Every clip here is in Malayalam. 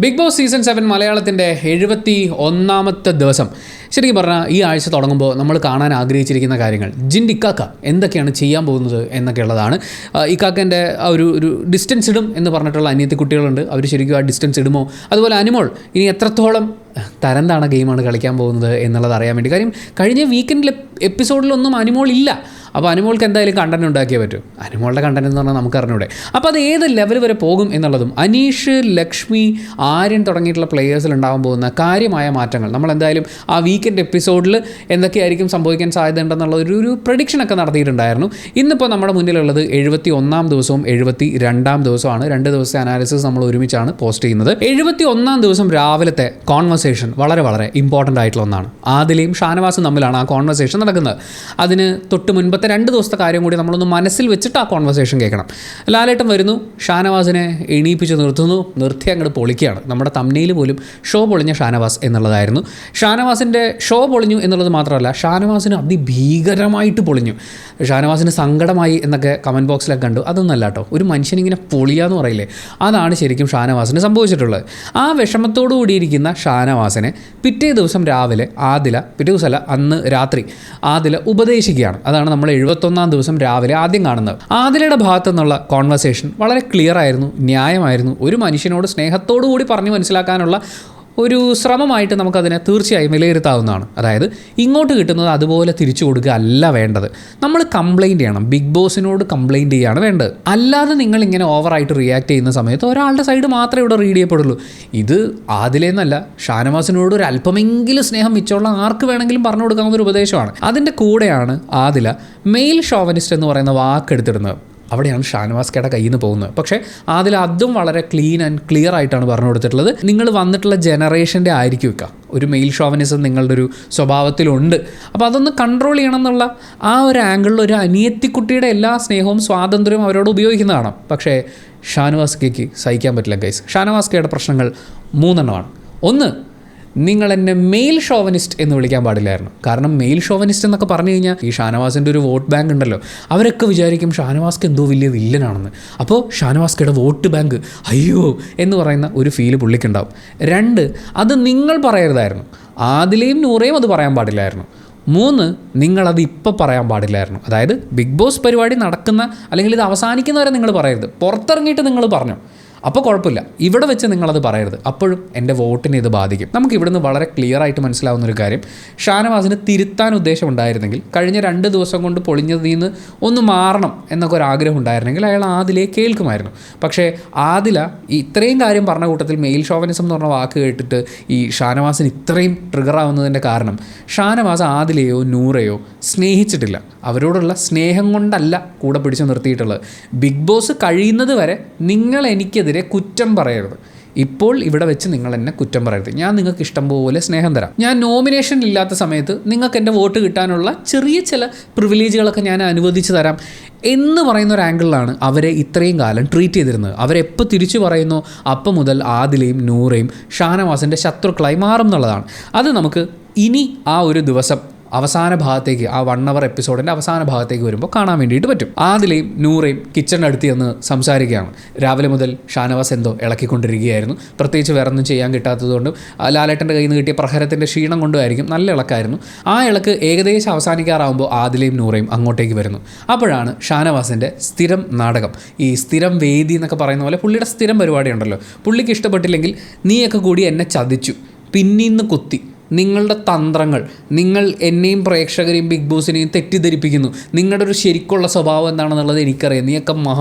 ബിഗ് ബോസ് സീസൺ 7 മലയാളത്തിൻ്റെ 71ാമത്തെ ദിവസം. ശരിക്കും പറഞ്ഞാൽ ഈ ആഴ്ച തുടങ്ങുമ്പോൾ നമ്മൾ കാണാൻ ആഗ്രഹിച്ചിരിക്കുന്ന കാര്യങ്ങൾ ഇക്കാക്ക എന്തൊക്കെയാണ് ചെയ്യാൻ പോകുന്നത് എന്നൊക്കെ ഉള്ളതാണ്. ഇക്കാക്കൻ്റെ ഒരു ഡിസ്റ്റൻസ് ഇടും എന്ന് പറഞ്ഞിട്ടുള്ള അനിയത്തി കുട്ടികളുണ്ട്. അവർ ശരിക്കും ആ ഡിസ്റ്റൻസ് ഇടുമോ? അതുപോലെ അനിമോൾ ഇനി എത്രത്തോളം തരംതാണ ഗെയിമാണ് കളിക്കാൻ പോകുന്നത് എന്നുള്ളത് അറിയാൻ വേണ്ടി. കാര്യം കഴിഞ്ഞ വീക്കെൻഡിലെ എപ്പിസോഡിലൊന്നും അനിമോൾ ഇല്ല. അപ്പോൾ അനിമോൾക്ക് എന്തായാലും കണ്ടന്റ് ഉണ്ടാക്കിയേ പറ്റും. അനിമോളുടെ കണ്ടന്റ് എന്ന് പറഞ്ഞാൽ നമുക്ക് അറിഞ്ഞൂടെ. അപ്പോൾ അത് ഏത് ലെവൽ വരെ പോകും എന്നുള്ളതും അനീഷ്, ലക്ഷ്മി, ആര്യൻ തുടങ്ങിയിട്ടുള്ള പ്ലേയേഴ്സിൽ ഉണ്ടാകാൻ പോകുന്ന കാര്യമായ മാറ്റങ്ങൾ നമ്മൾ എന്തായാലും ആ വീക്കെൻഡ് എപ്പിസോഡിൽ എന്തൊക്കെയായിരിക്കും സംഭവിക്കാൻ സാധ്യതയുണ്ടെന്നുള്ള ഒരു പ്രഡിക്ഷനൊക്കെ നടത്തിയിട്ടുണ്ടായിരുന്നു. ഇന്നിപ്പോൾ നമ്മുടെ മുന്നിലുള്ളത് 71ാം ദിവസവും 72ാം ദിവസമാണ്. 2 ദിവസത്തെ അനാലിസിസ് നമ്മൾ ഒരുമിച്ചാണ് പോസ്റ്റ് ചെയ്യുന്നത്. 71ാം ദിവസം രാവിലത്തെ കോൺവെർസേഷൻ വളരെ വളരെ ഇമ്പോർട്ടൻ്റ് ആയിട്ടുള്ള ഒന്നാണ്. ആദിലയും ഷാനവാസും തമ്മിലാണ് ആ കോൺവെർസേഷൻ നടക്കുന്നത്. അതിന് തൊട്ട് മുൻപത്തെ 2 ദിവസത്തെ കാര്യം കൂടി നമ്മളൊന്ന് മനസ്സിൽ വെച്ചിട്ട് ആ കോൺവെർസേഷൻ കേൾക്കണം. ലാലേട്ടൻ വരുന്നു, ഷാനവാസിനെ എണീപ്പിച്ച് നിർത്തി അങ്ങോട്ട് പൊളിക്കുകയാണ്. നമ്മുടെ തംബ്നെയിൽ പോലും ഷോ പൊളിഞ്ഞ ഷാനവാസ് എന്നുള്ളതായിരുന്നു. ഷാനവാസിൻ്റെ ഷോ പൊളിഞ്ഞു എന്നുള്ളത് മാത്രമല്ല, ഷാനവാസിന് അതിഭീകരമായിട്ട് പൊളിഞ്ഞു. ഷാനവാസിന് സങ്കടമായി എന്നൊക്കെ കമൻറ്റ് ബോക്സിലൊക്കെ കണ്ടു. അതൊന്നല്ല കേട്ടോ, ഒരു മനുഷ്യനിങ്ങനെ പൊളിയാന്ന് പറയില്ലേ, അതാണ് ശരിക്കും ഷാനവാസിന് സംഭവിച്ചിട്ടുള്ളത്. ആ വിഷമത്തോടു കൂടിയിരിക്കുന്ന ഷാനവാസിനെ പിറ്റേ ദിവസം രാവിലെ പിറ്റേ ദിവസമല്ല അന്ന് രാത്രി ആദില ഉപദേശിക്കുകയാണ്. അതാണ് നമ്മൾ 71ാം ദിവസം രാവിലെ ആദ്യം കാണുന്നത്. ആദിലയുടെ ഭാഗത്തു നിന്നുള്ള കോൺവെർസേഷൻ വളരെ ക്ലിയർ ആയിരുന്നു, ന്യായമായിരുന്നു. ഒരു മനുഷ്യനോട് സ്നേഹത്തോടു കൂടി പറഞ്ഞു മനസ്സിലാക്കാനുള്ള ഒരു ശ്രമമായിട്ട് നമുക്കതിനെ തീർച്ചയായും വിലയിരുത്താവുന്നതാണ്. അതായത് ഇങ്ങോട്ട് കിട്ടുന്നത് അതുപോലെ തിരിച്ചു കൊടുക്കുക അല്ല വേണ്ടത്. നമ്മൾ കംപ്ലൈൻറ്റ് ചെയ്യണം, ബിഗ് ബോസിനോട് കംപ്ലൈൻറ്റ് ചെയ്യാണ് വേണ്ടത്. അല്ലാതെ നിങ്ങളിങ്ങനെ ഓവറായിട്ട് റിയാക്ട് ചെയ്യുന്ന സമയത്ത് ഒരാളുടെ സൈഡ് മാത്രമേ ഇവിടെ റീഡ് ചെയ്യപ്പെടുള്ളൂ. ഇത് ആദിലേന്നല്ല, ഷാനവാസിനോട് ഒരു അല്പമെങ്കിലും സ്നേഹം മിച്ചമുള്ള ആർക്ക് വേണമെങ്കിലും പറഞ്ഞു കൊടുക്കാവുന്ന ഒരു ഉപദേശമാണ്. അതിൻ്റെ കൂടെയാണ് ആദില മെയിൽ ഷോവനിസ്റ്റ് എന്ന് പറയുന്ന വാക്കെടുത്തിടുന്നത്. അവിടെയാണ് ഷാനവാസ്കയുടെ കയ്യിൽ നിന്ന് പോകുന്നത്. പക്ഷേ അതും വളരെ ക്ലീൻ ആൻഡ് ക്ലിയർ ആയിട്ടാണ് പറഞ്ഞു കൊടുത്തിട്ടുള്ളത്. നിങ്ങൾ വന്നിട്ടുള്ള ജനറേഷൻ്റെ ആയിരിക്കും വെക്കുക, ഒരു മെയിൽ ഷോവനിസം നിങ്ങളുടെ ഒരു സ്വഭാവത്തിലുണ്ട്. അപ്പോൾ അതൊന്ന് കൺട്രോൾ ചെയ്യണം എന്നുള്ള ആ ഒരു ആംഗിളിൽ ഒരു അനിയത്തിക്കുട്ടിയുടെ എല്ലാ സ്നേഹവും സ്വാതന്ത്ര്യവും അവരോട് ഉപയോഗിക്കുന്നതാണ്. പക്ഷേ ഷാനവാസ്കയ്ക്ക് സഹിക്കാൻ പറ്റില്ല ഗൈസ്. ഷാനവാസ്കയുടെ പ്രശ്നങ്ങൾ 3 എണ്ണമാണ്. ഒന്ന്, നിങ്ങൾ എന്നെ മെയിൽ ഷോവനിസ്റ്റ് എന്ന് വിളിക്കാൻ പാടില്ലായിരുന്നു. കാരണം മെയിൽ ഷോവനിസ്റ്റ് എന്നൊക്കെ പറഞ്ഞു കഴിഞ്ഞാൽ ഈ ഷാനവാസിൻ്റെ ഒരു വോട്ട് ബാങ്ക് ഉണ്ടല്ലോ, അവരൊക്കെ വിചാരിക്കും ഷാനവാസ്ക്ക് എന്തോ വലിയ വില്ലനാണെന്ന്. അപ്പോൾ ഷാനവാസ്കയുടെ വോട്ട് ബാങ്ക് അയ്യോ എന്ന് പറയുന്ന ഒരു ഫീല് പുള്ളിക്കുണ്ടാവും. 2, അത് നിങ്ങൾ പറയരുതായിരുന്നു. ആദിലയും നൂറയും അത് പറയാൻ പാടില്ലായിരുന്നു. 3, നിങ്ങളത് ഇപ്പോൾ പറയാൻ പാടില്ലായിരുന്നു. അതായത് ബിഗ് ബോസ് പരിപാടി നടക്കുന്ന അല്ലെങ്കിൽ ഇത് അവസാനിക്കുന്നവരെ നിങ്ങൾ പറയരുത്. പുറത്തിറങ്ങിയിട്ട് നിങ്ങൾ പറഞ്ഞു, അപ്പോൾ കുഴപ്പമില്ല. ഇവിടെ വെച്ച് നിങ്ങളത് പറയരുത്, അപ്പോഴും എൻ്റെ വോട്ടിനെ ഇത് ബാധിക്കും. നമുക്ക് ഇവിടുന്ന് വളരെ ക്ലിയർ ആയിട്ട് മനസ്സിലാവുന്നൊരു കാര്യം, ഷാനവാസിന് തിരുത്താൻ ഉദ്ദേശം ഉണ്ടായിരുന്നെങ്കിൽ, കഴിഞ്ഞ 2 ദിവസം കൊണ്ട് പൊളിഞ്ഞതിൽ നിന്ന് ഒന്ന് മാറണം എന്നൊക്കെ ഒരു ആഗ്രഹം ഉണ്ടായിരുന്നെങ്കിൽ അയാൾ ആദിലെ കേൾക്കുമായിരുന്നു. പക്ഷേ ആദില ഇത്രയും കാര്യം പറഞ്ഞ കൂട്ടത്തിൽ മെയിൽ ഷോവനിസം എന്ന് പറഞ്ഞ വാക്ക് കേട്ടിട്ട് ഈ ഷാനവാസിന് ഇത്രയും ട്രിഗർ ആവുന്നതിൻ്റെ കാരണം, ഷാനവാസ് ആദിലയോ നൂറയോ സ്നേഹിച്ചിട്ടില്ല. അവരോടുള്ള സ്നേഹം കൊണ്ടല്ല കൂടെ പിടിച്ച് നിർത്തിയിട്ടുള്ളത്. ബിഗ് ബോസ് കഴിയുന്നത് വരെ നിങ്ങൾ എനിക്കെതിരെ കുറ്റം പറയരുത്. ഇപ്പോൾ ഇവിടെ വെച്ച് നിങ്ങൾ എന്നെ കുറ്റം പറയരുത്. ഞാൻ നിങ്ങൾക്ക് ഇഷ്ടം പോലെ സ്നേഹം തരാം. ഞാൻ നോമിനേഷൻ ഇല്ലാത്ത സമയത്ത് നിങ്ങൾക്ക് എൻ്റെ വോട്ട് കിട്ടാനുള്ള ചെറിയ ചില പ്രിവിലേജുകളൊക്കെ ഞാൻ അനുവദിച്ച് തരാം എന്ന് പറയുന്ന ഒരു ആംഗിളിലാണ് അവരെ ഇത്രയും കാലം ട്രീറ്റ് ചെയ്തിരുന്നത്. അവരെപ്പോൾ തിരിച്ചു പറയുന്നോ അപ്പം മുതൽ ആദിലയും നൂറയും ഷാനവാസിൻ്റെ ശത്രുക്കളായി മാറും എന്നുള്ളതാണ്. അത് നമുക്ക് ഇനി ആ ഒരു ദിവസം അവസാന ഭാഗത്തേക്ക്, ആ 1 hour എപ്പിസോഡിൻ്റെ അവസാന ഭാഗത്തേക്ക് വരുമ്പോൾ കാണാൻ വേണ്ടിയിട്ട് പറ്റും. ആദിലയും നൂറയും കിച്ചണിൻ്റെ അടുത്ത് ചെന്ന് സംസാരിക്കുകയാണ്. രാവിലെ മുതൽ ഷാനവാസ് എന്തോ ഇളക്കിക്കൊണ്ടിരിക്കുകയായിരുന്നു. പ്രത്യേകിച്ച് വേറെ ഒന്നും ചെയ്യാൻ കിട്ടാത്തതുകൊണ്ടും ലാലേട്ടൻ്റെ കയ്യിൽ നിന്ന് കിട്ടിയ പ്രഹരത്തിൻ്റെ ക്ഷീണം കൊണ്ടുമായിരിക്കും. നല്ല ഇളക്കായിരുന്നു. ആ ഇളക്ക് ഏകദേശം അവസാനിക്കാറാകുമ്പോൾ ആദിലയും നൂറയും അങ്ങോട്ടേക്ക് വരുന്നു. അപ്പോഴാണ് ഷാനവാസിൻ്റെ സ്ഥിരം നാടകം, ഈ സ്ഥിരം വേദി എന്നൊക്കെ പറയുന്ന പോലെ പുള്ളിയുടെ സ്ഥിരം പരിപാടി ഉണ്ടല്ലോ, പുള്ളിക്ക് ഇഷ്ടപ്പെട്ടില്ലെങ്കിൽ നീയൊക്കെ കൂടി എന്നെ ചതിച്ചു, പിന്നീന്ന് കുത്തി, നിങ്ങളുടെ തന്ത്രങ്ങൾ, നിങ്ങൾ എന്നെയും പ്രേക്ഷകരെയും ബിഗ് ബോസിനെയും തെറ്റിദ്ധരിപ്പിക്കുന്നു, നിങ്ങളുടെ ഒരു ശരിക്കുള്ള സ്വഭാവം എന്താണെന്നുള്ളത് എനിക്കറിയാം, നീയൊക്കെ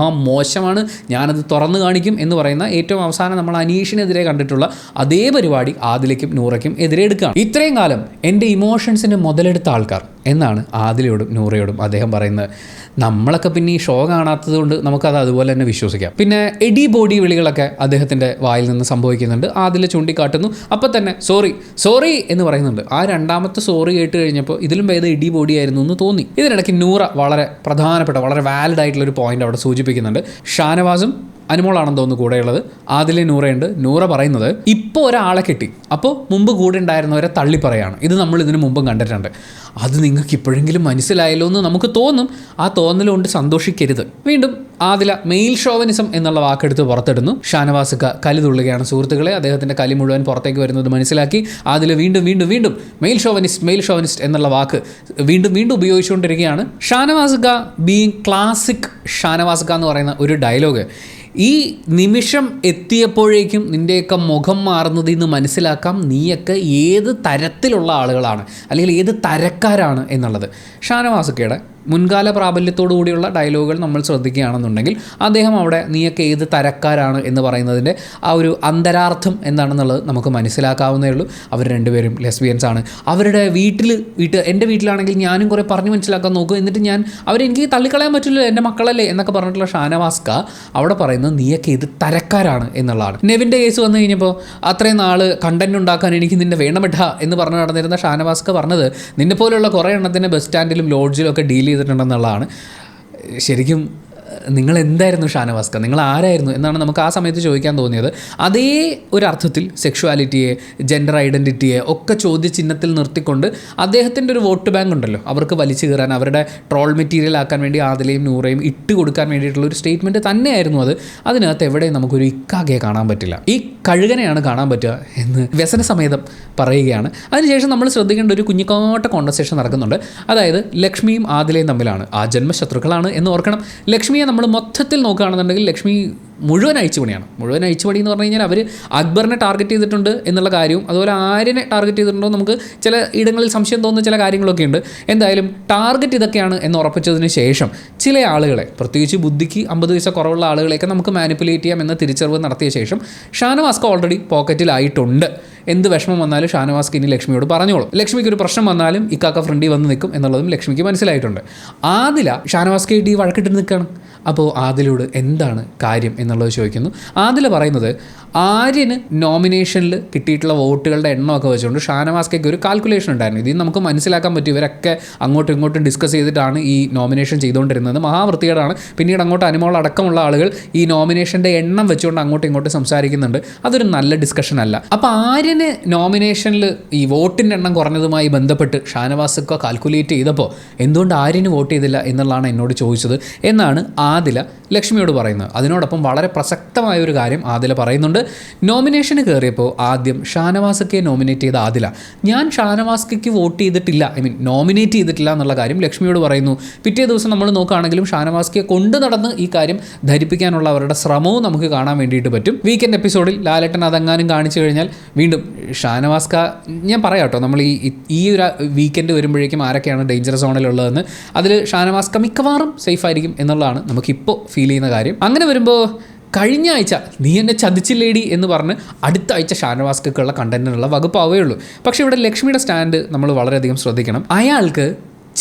മോശമാണ്, ഞാനത് തുറന്നു കാണിക്കും എന്ന് പറയുന്ന ഏറ്റവും അവസാനം നമ്മൾ അനീഷിനെതിരെ കണ്ടിട്ടുള്ള അതേ പരിപാടി ആദിലയ്ക്കും നൂറയ്ക്കും എതിരെ എടുക്കുകയാണ്. ഇത്രയും കാലം എൻ്റെ ഇമോഷൻസിനെ മുതലെടുത്ത ആൾക്കാർ എന്നാണ് ആദിലയോടും നൂറയോടും അദ്ദേഹം പറയുന്നത്. നമ്മളൊക്കെ പിന്നെ ഈ ഷോ കാണാത്തത് കൊണ്ട് നമുക്കത് അതുപോലെ തന്നെ വിശ്വസിക്കാം. പിന്നെ എഡി ബോഡി വിളികളൊക്കെ അദ്ദേഹത്തിൻ്റെ വായിൽ നിന്ന് സംഭവിക്കുന്നുണ്ട്. ആദില ചൂണ്ടിക്കാട്ടുന്നു, അപ്പം തന്നെ സോറി എന്ന് പറയുന്നുണ്ട്. ആ 2ാമത്തെ സോറി കേട്ട് കഴിഞ്ഞപ്പോൾ ഇതിലും ഭേദം എഡി ബോഡി ആയിരുന്നു എന്ന് തോന്നി. ഇതിനിടയ്ക്ക് നൂറ വളരെ പ്രധാനപ്പെട്ട, വളരെ വാലിഡ് ആയിട്ടുള്ളൊരു പോയിന്റ് അവിടെ സൂചിപ്പിക്കുന്നുണ്ട്. ഷാനവാസും അനുമോളാണെന്ന് തോന്നുന്നു കൂടെയുള്ളത്. ആദിലെ നൂറയുണ്ട്. നൂറ പറയുന്നത് ഇപ്പോൾ ഒരാളെ കിട്ടി, അപ്പോൾ മുമ്പ് കൂടെ ഉണ്ടായിരുന്നവരെ തള്ളി പറയാണ്. ഇത് നമ്മൾ ഇതിനു മുമ്പും കണ്ടിട്ടുണ്ട്. അത് നിങ്ങൾക്ക് ഇപ്പോഴെങ്കിലും മനസ്സിലായല്ലോ എന്ന് നമുക്ക് തോന്നും. ആ തോന്നലുകൊണ്ട് സന്തോഷിക്കരുത്. വീണ്ടും ആദില മെയിൽ ഷോവനിസം എന്നുള്ള വാക്കെടുത്ത് പുറത്തിടുന്നു. ഷാനവാസ് കലി തുള്ളുകയാണ് സുഹൃത്തുക്കളെ. അദ്ദേഹത്തിൻ്റെ കലി മുഴുവൻ പുറത്തേക്ക് വരുന്നത് മനസ്സിലാക്കി ആദില വീണ്ടും വീണ്ടും വീണ്ടും മെയിൽ ഷോവനിസ്റ്റ് എന്നുള്ള വാക്ക് വീണ്ടും വീണ്ടും ഉപയോഗിച്ചുകൊണ്ടിരിക്കുകയാണ്. ഷാനവാസ് ബീയിങ് ക്ലാസിക് ഷാനവാസ് എന്ന് പറയുന്ന ഒരു ഡയലോഗ് ഈ നിമിഷം എത്തിയപ്പോഴേക്കും നിൻ്റെയൊക്കെ മുഖം മാറുന്നതിൽ നിന്ന് മനസ്സിലാക്കാം നീയൊക്കെ ഏത് തരത്തിലുള്ള ആളുകളാണ്, അല്ലെങ്കിൽ ഏത് തരക്കാരാണ് എന്നുള്ളത്. ഷാനവാസുക്കയുടെ മുൻകാല പ്രാബല്യത്തോടു കൂടിയുള്ള ഡയലോഗുകൾ നമ്മൾ ശ്രദ്ധിക്കുകയാണെന്നുണ്ടെങ്കിൽ അദ്ദേഹം അവിടെ നീയൊക്കെ ഏത് തരക്കാരാണ് എന്ന് പറയുന്നതിൻ്റെ ആ ഒരു അന്തരാർത്ഥം എന്താണെന്നുള്ളത് നമുക്ക് മനസ്സിലാക്കാവുന്നേ ഉള്ളൂ. അവർ രണ്ടുപേരും ലെസ്ബിയൻസ് ആണ്. അവരുടെ എൻ്റെ വീട്ടിലാണെങ്കിൽ ഞാനും കുറേ പറഞ്ഞ് മനസ്സിലാക്കാൻ നോക്കും, എന്നിട്ട് അവരെനിക്ക് തള്ളിക്കളയാൻ പറ്റില്ല, എൻ്റെ മക്കളല്ലേ എന്നൊക്കെ പറഞ്ഞിട്ടുള്ള ഷാനവാസ്ക അവിടെ പറയുന്നത് നീയൊക്കെ ഏത് തരക്കാരാണ് എന്നുള്ളതാണ്. നെവിൻ്റെ കേസ് വന്നു കഴിഞ്ഞപ്പോൾ അത്രയും നാൾ കണ്ടന്റ് ഉണ്ടാക്കാൻ എനിക്ക് നിന്നെ വേണമിട്ട എന്ന് പറഞ്ഞു നടന്നിരുന്ന ഷാനവാസ്ക പറഞ്ഞത് നിന്നെ പോലെയുള്ള കുറേ എണ്ണത്തിനെ ബസ് സ്റ്റാൻഡിലും ലോഡ്ജിലും ഒക്കെ ഡീൽ ചെയ്തിട്ടുണ്ടെന്നുള്ളതാണ്. ശരിക്കും നിങ്ങൾ എന്തായിരുന്നു ഷാനവാസ്ക, നിങ്ങൾ ആരായിരുന്നു എന്നാണ് നമുക്ക് ആ സമയത്ത് ചോദിക്കാൻ തോന്നിയത്. അതേ ഒരു അർത്ഥത്തിൽ സെക്ഷുവാലിറ്റിയെ, ജെൻഡർ ഐഡൻറ്റിറ്റിയെ ഒക്കെ ചോദ്യചിഹ്നത്തിൽ നിർത്തിക്കൊണ്ട് അദ്ദേഹത്തിൻ്റെ ഒരു വോട്ട് ബാങ്ക് ഉണ്ടല്ലോ, അവർക്ക് വലിച്ചു കയറാൻ, അവരുടെ ട്രോൾ മെറ്റീരിയൽ ആക്കാൻ വേണ്ടി ആദിലയും നൂറയും ഇട്ട് കൊടുക്കാൻ വേണ്ടിയിട്ടുള്ള ഒരു സ്റ്റേറ്റ്മെൻറ്റ് തന്നെയായിരുന്നു അത്. അതിനകത്ത് എവിടെയും നമുക്കൊരു ഇക്കാകെ കാണാൻ പറ്റില്ല, ഈ കഴുകനെയാണ് കാണാൻ പറ്റുക എന്ന് വ്യസന സമേതം പറയുകയാണ്. അതിനുശേഷം നമ്മൾ ശ്രദ്ധിക്കേണ്ട ഒരു കുഞ്ഞിക്കോട്ട കോൺവെർസേഷൻ നടക്കുന്നുണ്ട്. അതായത് ലക്ഷ്മിയും ആദിലയും തമ്മിലാണ്, ആ ജന്മശത്രുക്കളാണ് എന്ന് ഓർക്കണം. ലക്ഷ്മിയെ നമ്മൾ മൊത്തത്തിൽ നോക്കുകയാണെന്നുണ്ടെങ്കിൽ ലക്ഷ്മി മുഴുവൻ അഴിച്ചുപണിയാണ്. മുഴുവൻ അഴിച്ചുപണി എന്ന് പറഞ്ഞു കഴിഞ്ഞാൽ അവർ അക്ബറിനെ ടാർഗറ്റ് ചെയ്തിട്ടുണ്ട് എന്നുള്ള കാര്യവും അതുപോലെ ആര്യനെ ടാർഗറ്റ് ചെയ്തിട്ടുണ്ടോ നമുക്ക് ചില ഇടങ്ങളിൽ സംശയം തോന്നുന്ന ചില കാര്യങ്ങളൊക്കെ ഉണ്ട്. എന്തായാലും ടാർഗറ്റ് ഇതൊക്കെയാണ് എന്ന് ഉറപ്പിച്ചതിന് ശേഷം ചില ആളുകളെ, പ്രത്യേകിച്ച് ബുദ്ധിക്ക് 50 പൈസ കുറവുള്ള ആളുകളെയൊക്കെ നമുക്ക് മാനിപ്പുലേറ്റ് ചെയ്യാം എന്ന തിരിച്ചറിവ് നടത്തിയ ശേഷം ഷാനവാസ്ക ഓൾറെഡി പോക്കറ്റിലായിട്ടുണ്ട്. എന്ത് വിഷമം വന്നാലും ഷാനവാസ്ക ഇനി ലക്ഷ്മിയോട് പറഞ്ഞോളും. ലക്ഷ്മിക്ക് ഒരു പ്രശ്നം വന്നാലും ഇക്കാക്ക ഫ്രണ്ടി വന്ന് നിൽക്കും എന്നുള്ളതും ലക്ഷ്മിക്ക് മനസ്സിലായിട്ടുണ്ട്. ആദില ഷാനവാസ്കയായിട്ട് ഈ വഴക്കിട്ട് നിൽക്കുകയാണ്. അപ്പോൾ ആദിലയോട് എന്താണ് കാര്യം എന്നുള്ളത് ചോദിക്കുന്നു. ആദില പറയുന്നത് ആര്യന് നോമിനേഷനിൽ കിട്ടിയിട്ടുള്ള വോട്ടുകളുടെ എണ്ണമൊക്കെ വെച്ചുകൊണ്ട് ഷാനവാസ്കയ്ക്ക് ഒരു കാൽക്കുലേഷൻ ഉണ്ടായിരുന്നു. ഇതിൽ നമുക്ക് മനസ്സിലാക്കാൻ പറ്റും ഇവരൊക്കെ അങ്ങോട്ടും ഇങ്ങോട്ടും ഡിസ്കസ് ചെയ്തിട്ടാണ് ഈ നോമിനേഷൻ ചെയ്തുകൊണ്ടിരുന്നത്. മഹാവൃത്തികേടാണ്. പിന്നീട് അങ്ങോട്ട് അനുമോൾ അടക്കമുള്ള ആളുകൾ ഈ നോമിനേഷൻ്റെ എണ്ണം വെച്ചുകൊണ്ട് അങ്ങോട്ടും ഇങ്ങോട്ടും സംസാരിക്കുന്നുണ്ട്. അതൊരു നല്ല ഡിസ്കഷൻ അല്ല. അപ്പോൾ ആര്യന് നോമിനേഷനിൽ ഈ വോട്ടിൻ്റെ എണ്ണം കുറഞ്ഞതുമായി ബന്ധപ്പെട്ട് ഷാനവാസ്ക കാൽക്കുലേറ്റ് ചെയ്തപ്പോൾ എന്തുകൊണ്ട് ആര്യന് വോട്ട് ചെയ്തില്ല എന്നുള്ളതാണ് എന്നോട് ചോദിച്ചത് എന്നാണ് ആദില ലക്ഷ്മിയോട് പറയുന്നത്. അതിനോടൊപ്പം വളരെ പ്രസക്തമായ ഒരു കാര്യം ആദില പറയുന്നുണ്ട്. നോമിനേഷന് കയറിയപ്പോൾ ആദ്യം ഷാനവാസ്കയെ നോമിനേറ്റ് ചെയ്ത ആദില ഞാൻ ഷാനവാസ്കയ്ക്ക് വോട്ട് ചെയ്തിട്ടില്ല, നോമിനേറ്റ് ചെയ്തിട്ടില്ല എന്നുള്ള കാര്യം ലക്ഷ്മിയോട് പറയുന്നു. പിറ്റേ ദിവസം നമ്മൾ നോക്കുകയാണെങ്കിലും ഷാനവാസ്കയെ കൊണ്ടു നടന്ന് ഈ കാര്യം ധരിപ്പിക്കാനുള്ള അവരുടെ ശ്രമവും നമുക്ക് കാണാൻ വേണ്ടിയിട്ട് പറ്റും. വീക്കെൻഡ് എപ്പിസോഡിൽ ലാലേട്ടൻ അതെങ്ങാനും കാണിച്ചു കഴിഞ്ഞാൽ വീണ്ടും ഷാനവാസ്ക, ഞാൻ പറയാം കേട്ടോ, നമ്മൾ ഈ ഒരു വീക്കെൻഡ് വരുമ്പോഴേക്കും ആരൊക്കെയാണ് ഡേഞ്ചർ സോണിലുള്ളതെന്ന്, അതിൽ ഷാനവാസ്ക മിക്കവാറും സേഫ് ആയിരിക്കും എന്നുള്ളതാണ് നമുക്കിപ്പോൾ ഫീൽ ചെയ്യുന്ന കാര്യം. അങ്ങനെ വരുമ്പോൾ കഴിഞ്ഞ ആഴ്ച നീ എന്നെ ചതിച്ചില്ലേടി എന്ന് പറഞ്ഞ് അടുത്ത ആഴ്ച ഷാനവാസ്കയ്ക്കുള്ള കണ്ടന്റിനുള്ള വകുപ്പാവേ ഉള്ളൂ. പക്ഷേ ഇവിടെ ലക്ഷ്മിയുടെ സ്റ്റാൻഡ് നമ്മൾ വളരെയധികം ശ്രദ്ധിക്കണം. അയാൾക്ക്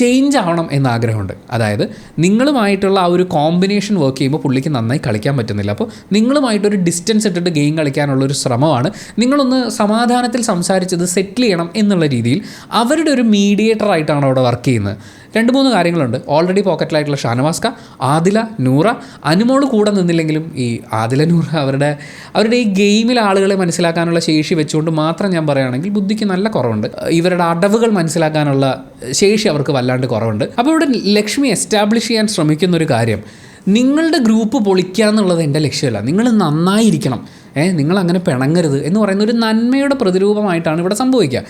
ചേഞ്ച് ആവണം എന്ന ആഗ്രഹമുണ്ട്. അതായത് നിങ്ങളുമായിട്ടുള്ള ആ ഒരു കോമ്പിനേഷൻ വർക്ക് ചെയ്യുമ്പോൾ പുള്ളിക്ക് നന്നായി കളിക്കാൻ പറ്റുന്നില്ല. അപ്പോൾ നിങ്ങളുമായിട്ടൊരു ഡിസ്റ്റൻസ് ഇട്ടിട്ട് ഗെയിം കളിക്കാനുള്ളൊരു ശ്രമമാണ്. നിങ്ങളൊന്ന് സമാധാനത്തിൽ സംസാരിച്ചത് സെറ്റിൽ ചെയ്യണം എന്നുള്ള രീതിയിൽ അവരുടെ ഒരു മീഡിയേറ്ററായിട്ടാണ് അവിടെ വർക്ക് ചെയ്യുന്നത്. 2-3 കാര്യങ്ങളുണ്ട്. ഓൾറെഡി പോക്കറ്റിലായിട്ടുള്ള ഷാനവാസ്ക, ആദില, നൂറ, അനുമോൾ കൂടെ നിന്നില്ലെങ്കിലും ഈ ആദില, നൂറ അവരുടെ ഈ ഗെയിമിൽ ആളുകളെ മനസ്സിലാക്കാനുള്ള ശേഷി വെച്ചുകൊണ്ട് മാത്രം ഞാൻ പറയുകയാണെങ്കിൽ ബുദ്ധിക്ക് നല്ല കുറവുണ്ട്. ഇവരുടെ അടവുകൾ മനസ്സിലാക്കാനുള്ള ശേഷി അവർക്ക് വല്ലാണ്ട് കുറവുണ്ട്. അപ്പോൾ ഇവിടെ ലക്ഷ്മി എസ്റ്റാബ്ലിഷ് ചെയ്യാൻ ശ്രമിക്കുന്നൊരു കാര്യം, നിങ്ങളുടെ ഗ്രൂപ്പ് പൊളിക്കുക എന്നുള്ളത് എൻ്റെ ലക്ഷ്യമല്ല, നിങ്ങൾ നന്നായിരിക്കണം, നിങ്ങളങ്ങനെ പിണങ്ങരുത് എന്ന് പറയുന്ന ഒരു നന്മയുടെ പ്രതിരൂപമായിട്ടാണ് ഇവിടെ സംഭവിക്കുക.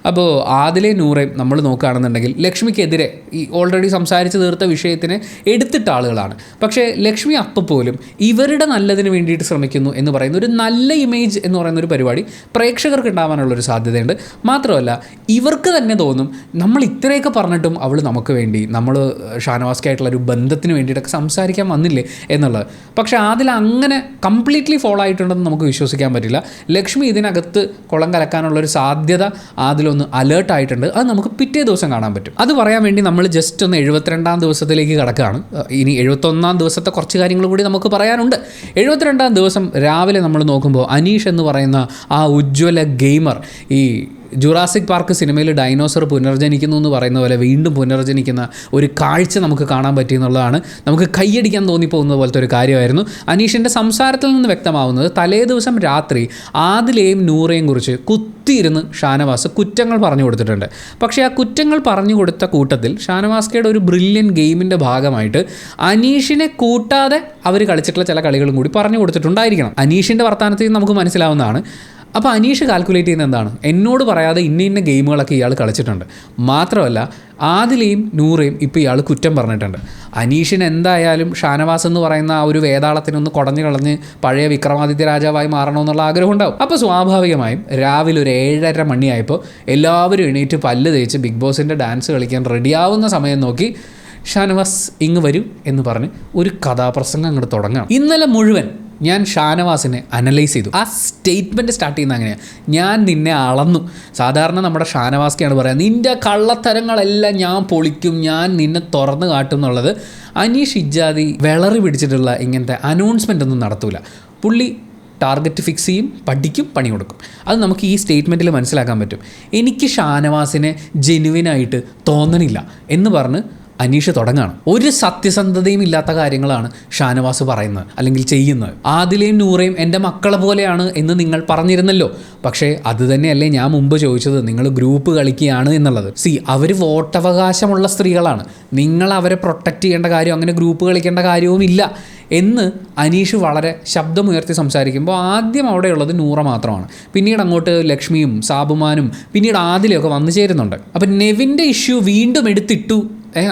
അപ്പോൾ ആദിലെ നൂറയും നമ്മൾ നോക്കുകയാണെന്നുണ്ടെങ്കിൽ ലക്ഷ്മിക്കെതിരെ ഈ ഓൾറെഡി സംസാരിച്ച് തീർത്ത വിഷയത്തിനെ എടുത്തിട്ട ആളുകളാണ്. പക്ഷേ ലക്ഷ്മി അപ്പം പോലും ഇവരുടെ നല്ലതിന് വേണ്ടിയിട്ട് ശ്രമിക്കുന്നു എന്ന് പറയുന്ന ഒരു നല്ല ഇമേജ് എന്ന് പറയുന്ന ഒരു പരിപാടി പ്രേക്ഷകർക്ക് ഉണ്ടാവാനുള്ളൊരു സാധ്യതയുണ്ട്. മാത്രമല്ല ഇവർക്ക് തന്നെ തോന്നും നമ്മൾ ഇത്രയൊക്കെ പറഞ്ഞിട്ടും അവൾ നമുക്ക് വേണ്ടി, നമ്മൾ ഷാനവാസ്കായിട്ടുള്ള ഒരു ബന്ധത്തിന് വേണ്ടിയിട്ടൊക്കെ സംസാരിക്കാൻ വന്നില്ലേ എന്നുള്ളത്. പക്ഷേ അതിൽ അങ്ങനെ കംപ്ലീറ്റ്ലി ഫോളോ ആയിട്ടുണ്ടെന്ന് നമുക്ക് വിശ്വസിക്കാൻ പറ്റില്ല. ലക്ഷ്മി ഇതിനകത്ത് കുളം കലക്കാനുള്ളൊരു സാധ്യത അതിലൊന്ന് അലേർട്ടായിട്ടുണ്ട്. അത് നമുക്ക് പിറ്റേ ദിവസം കാണാൻ പറ്റും. അത് പറയാൻ വേണ്ടി നമ്മൾ ജസ്റ്റ് ഒന്ന് 72-ാം ദിവസത്തിലേക്ക് കടക്കുകയാണ്. ഇനി 71-ാം ദിവസത്തെ കുറച്ച് കാര്യങ്ങൾ കൂടി നമുക്ക് പറയാനുണ്ട്. 72-ാം ദിവസം രാവിലെ നമ്മൾ നോക്കുമ്പോൾ അനീഷ് എന്ന് പറയുന്ന ആ ഉജ്ജ്വല ഗെയിമർ ഈ ജുറാസിക് പാർക്ക് സിനിമയിൽ ഡൈനോസർ പുനർജനിക്കുന്നു എന്ന് പറയുന്ന പോലെ വീണ്ടും പുനർജനിക്കുന്ന ഒരു കാഴ്ച നമുക്ക് കാണാൻ പറ്റിയെന്നുള്ളതാണ് നമുക്ക് കൈയടിക്കാൻ തോന്നിപ്പോകുന്നത് പോലത്തെ ഒരു കാര്യമായിരുന്നു. അനീഷിൻ്റെ സംസാരത്തിൽ നിന്ന് വ്യക്തമാവുന്നത് തലേ ദിവസം രാത്രി ആദിലെയും നൂറയെയും കുറിച്ച് കുത്തിയിരുന്ന് ഷാനവാസ് കുറ്റങ്ങൾ പറഞ്ഞു കൊടുത്തിട്ടുണ്ട്. പക്ഷേ ആ കുറ്റങ്ങൾ പറഞ്ഞു കൊടുത്ത കൂട്ടത്തിൽ ഷാനവാസ്കയുടെ ഒരു ബ്രില്യൻ ഗെയിമിൻ്റെ ഭാഗമായിട്ട് അനീഷിനെ കൂട്ടാതെ അവർ കളിച്ചിട്ടുള്ള ചില കളികളും കൂടി പറഞ്ഞു കൊടുത്തിട്ടുണ്ടായിരിക്കണം. അനീഷിൻ്റെ വർത്തമാനത്തിൽ നിന്ന് നമുക്ക് മനസ്സിലാവുന്നതാണ്. അപ്പോൾ അനീഷ് കാൽക്കുലേറ്റ് ചെയ്യുന്നത് എന്താണ്, എന്നോട് പറയാതെ ഇന്ന ഗെയിമുകളൊക്കെ ഇയാൾ കളിച്ചിട്ടുണ്ട്. മാത്രമല്ല ആദിലെയും നൂറയും ഇപ്പോൾ ഇയാൾ കുറ്റം പറഞ്ഞിട്ടുണ്ട്. അനീഷിന് എന്തായാലും ഷാനവാസ് എന്ന് പറയുന്ന ആ ഒരു വേതാളത്തിനൊന്ന് കുടഞ്ഞു കളഞ്ഞ് പഴയ വിക്രമാദിത്യ രാജാവായി മാറണമെന്നുള്ള ആഗ്രഹം ഉണ്ടാവും. അപ്പോൾ സ്വാഭാവികമായും രാവിലെ ഒരു 7:30 മണിയായപ്പോൾ എല്ലാവരും എണീറ്റ് പല്ല് തേച്ച് ബിഗ് ബോസിൻ്റെ ഡാൻസ് കളിക്കാൻ റെഡിയാവുന്ന സമയം നോക്കി ഷാനവാസ് ഇങ്ങ് വരൂ എന്ന് പറഞ്ഞ് ഒരു കഥാപ്രസംഗം അങ്ങോട്ട് തുടങ്ങാം. ഇന്നലെ മുഴുവൻ ഞാൻ ഷാനവാസിനെ അനലൈസ് ചെയ്തു. ആ സ്റ്റേറ്റ്മെൻറ്റ് സ്റ്റാർട്ട് ചെയ്യുന്നത് അങ്ങനെയാണ്, ഞാൻ നിന്നെ അളന്നു. സാധാരണ നമ്മുടെ ഷാനവാസ്കയാണ് പറയുക, നിൻ്റെ കള്ളത്തരങ്ങളെല്ലാം ഞാൻ പൊളിക്കും, ഞാൻ നിന്നെ തുറന്ന് കാട്ടും എന്നുള്ളത്. അനീഷ് ഇജാതി വിളറി പിടിച്ചിട്ടുള്ള ഇങ്ങനത്തെ അനൗൺസ്മെൻ്റ് ഒന്നും നടത്തൂല. പുള്ളി ടാർഗറ്റ് ഫിക്സ് ചെയ്യും, പഠിക്കും, പണി കൊടുക്കും. അത് നമുക്ക് ഈ സ്റ്റേറ്റ്മെൻറ്റിൽ മനസ്സിലാക്കാൻ പറ്റും. എനിക്ക് ഷാനവാസിനെ ജെനുവിനായിട്ട് തോന്നണില്ല എന്ന് പറഞ്ഞ് അനീഷ് തുടങ്ങാണ്. ഒരു സത്യസന്ധതയും ഇല്ലാത്ത കാര്യങ്ങളാണ് ഷാനവാസ് പറയുന്നത് അല്ലെങ്കിൽ ചെയ്യുന്നത്. ആദിലെയും നൂറയും എൻ്റെ മക്കളെ പോലെയാണ് എന്ന് നിങ്ങൾ പറഞ്ഞിരുന്നല്ലോ. പക്ഷേ അത് തന്നെയല്ലേ ഞാൻ മുമ്പ് ചോദിച്ചത്, നിങ്ങൾ ഗ്രൂപ്പ് കളിക്കുകയാണ് എന്നുള്ളത്. അവർ വോട്ടവകാശമുള്ള സ്ത്രീകളാണ്, നിങ്ങൾ അവരെ പ്രൊട്ടക്റ്റ് ചെയ്യേണ്ട കാര്യം, അങ്ങനെ ഗ്രൂപ്പ് കളിക്കേണ്ട കാര്യവുമില്ല എന്ന് അനീഷ് വളരെ ശബ്ദമുയർത്തി സംസാരിക്കുമ്പോൾ ആദ്യം അവിടെയുള്ളത് നൂറ മാത്രമാണ്. പിന്നീട് അങ്ങോട്ട് ലക്ഷ്മിയും സാബുമാനും പിന്നീട് ആദിലൊക്കെ വന്നു ചേരുന്നുണ്ട്. അപ്പം നെവിൻ്റെ ഇഷ്യൂ വീണ്ടും എടുത്തിട്ടു,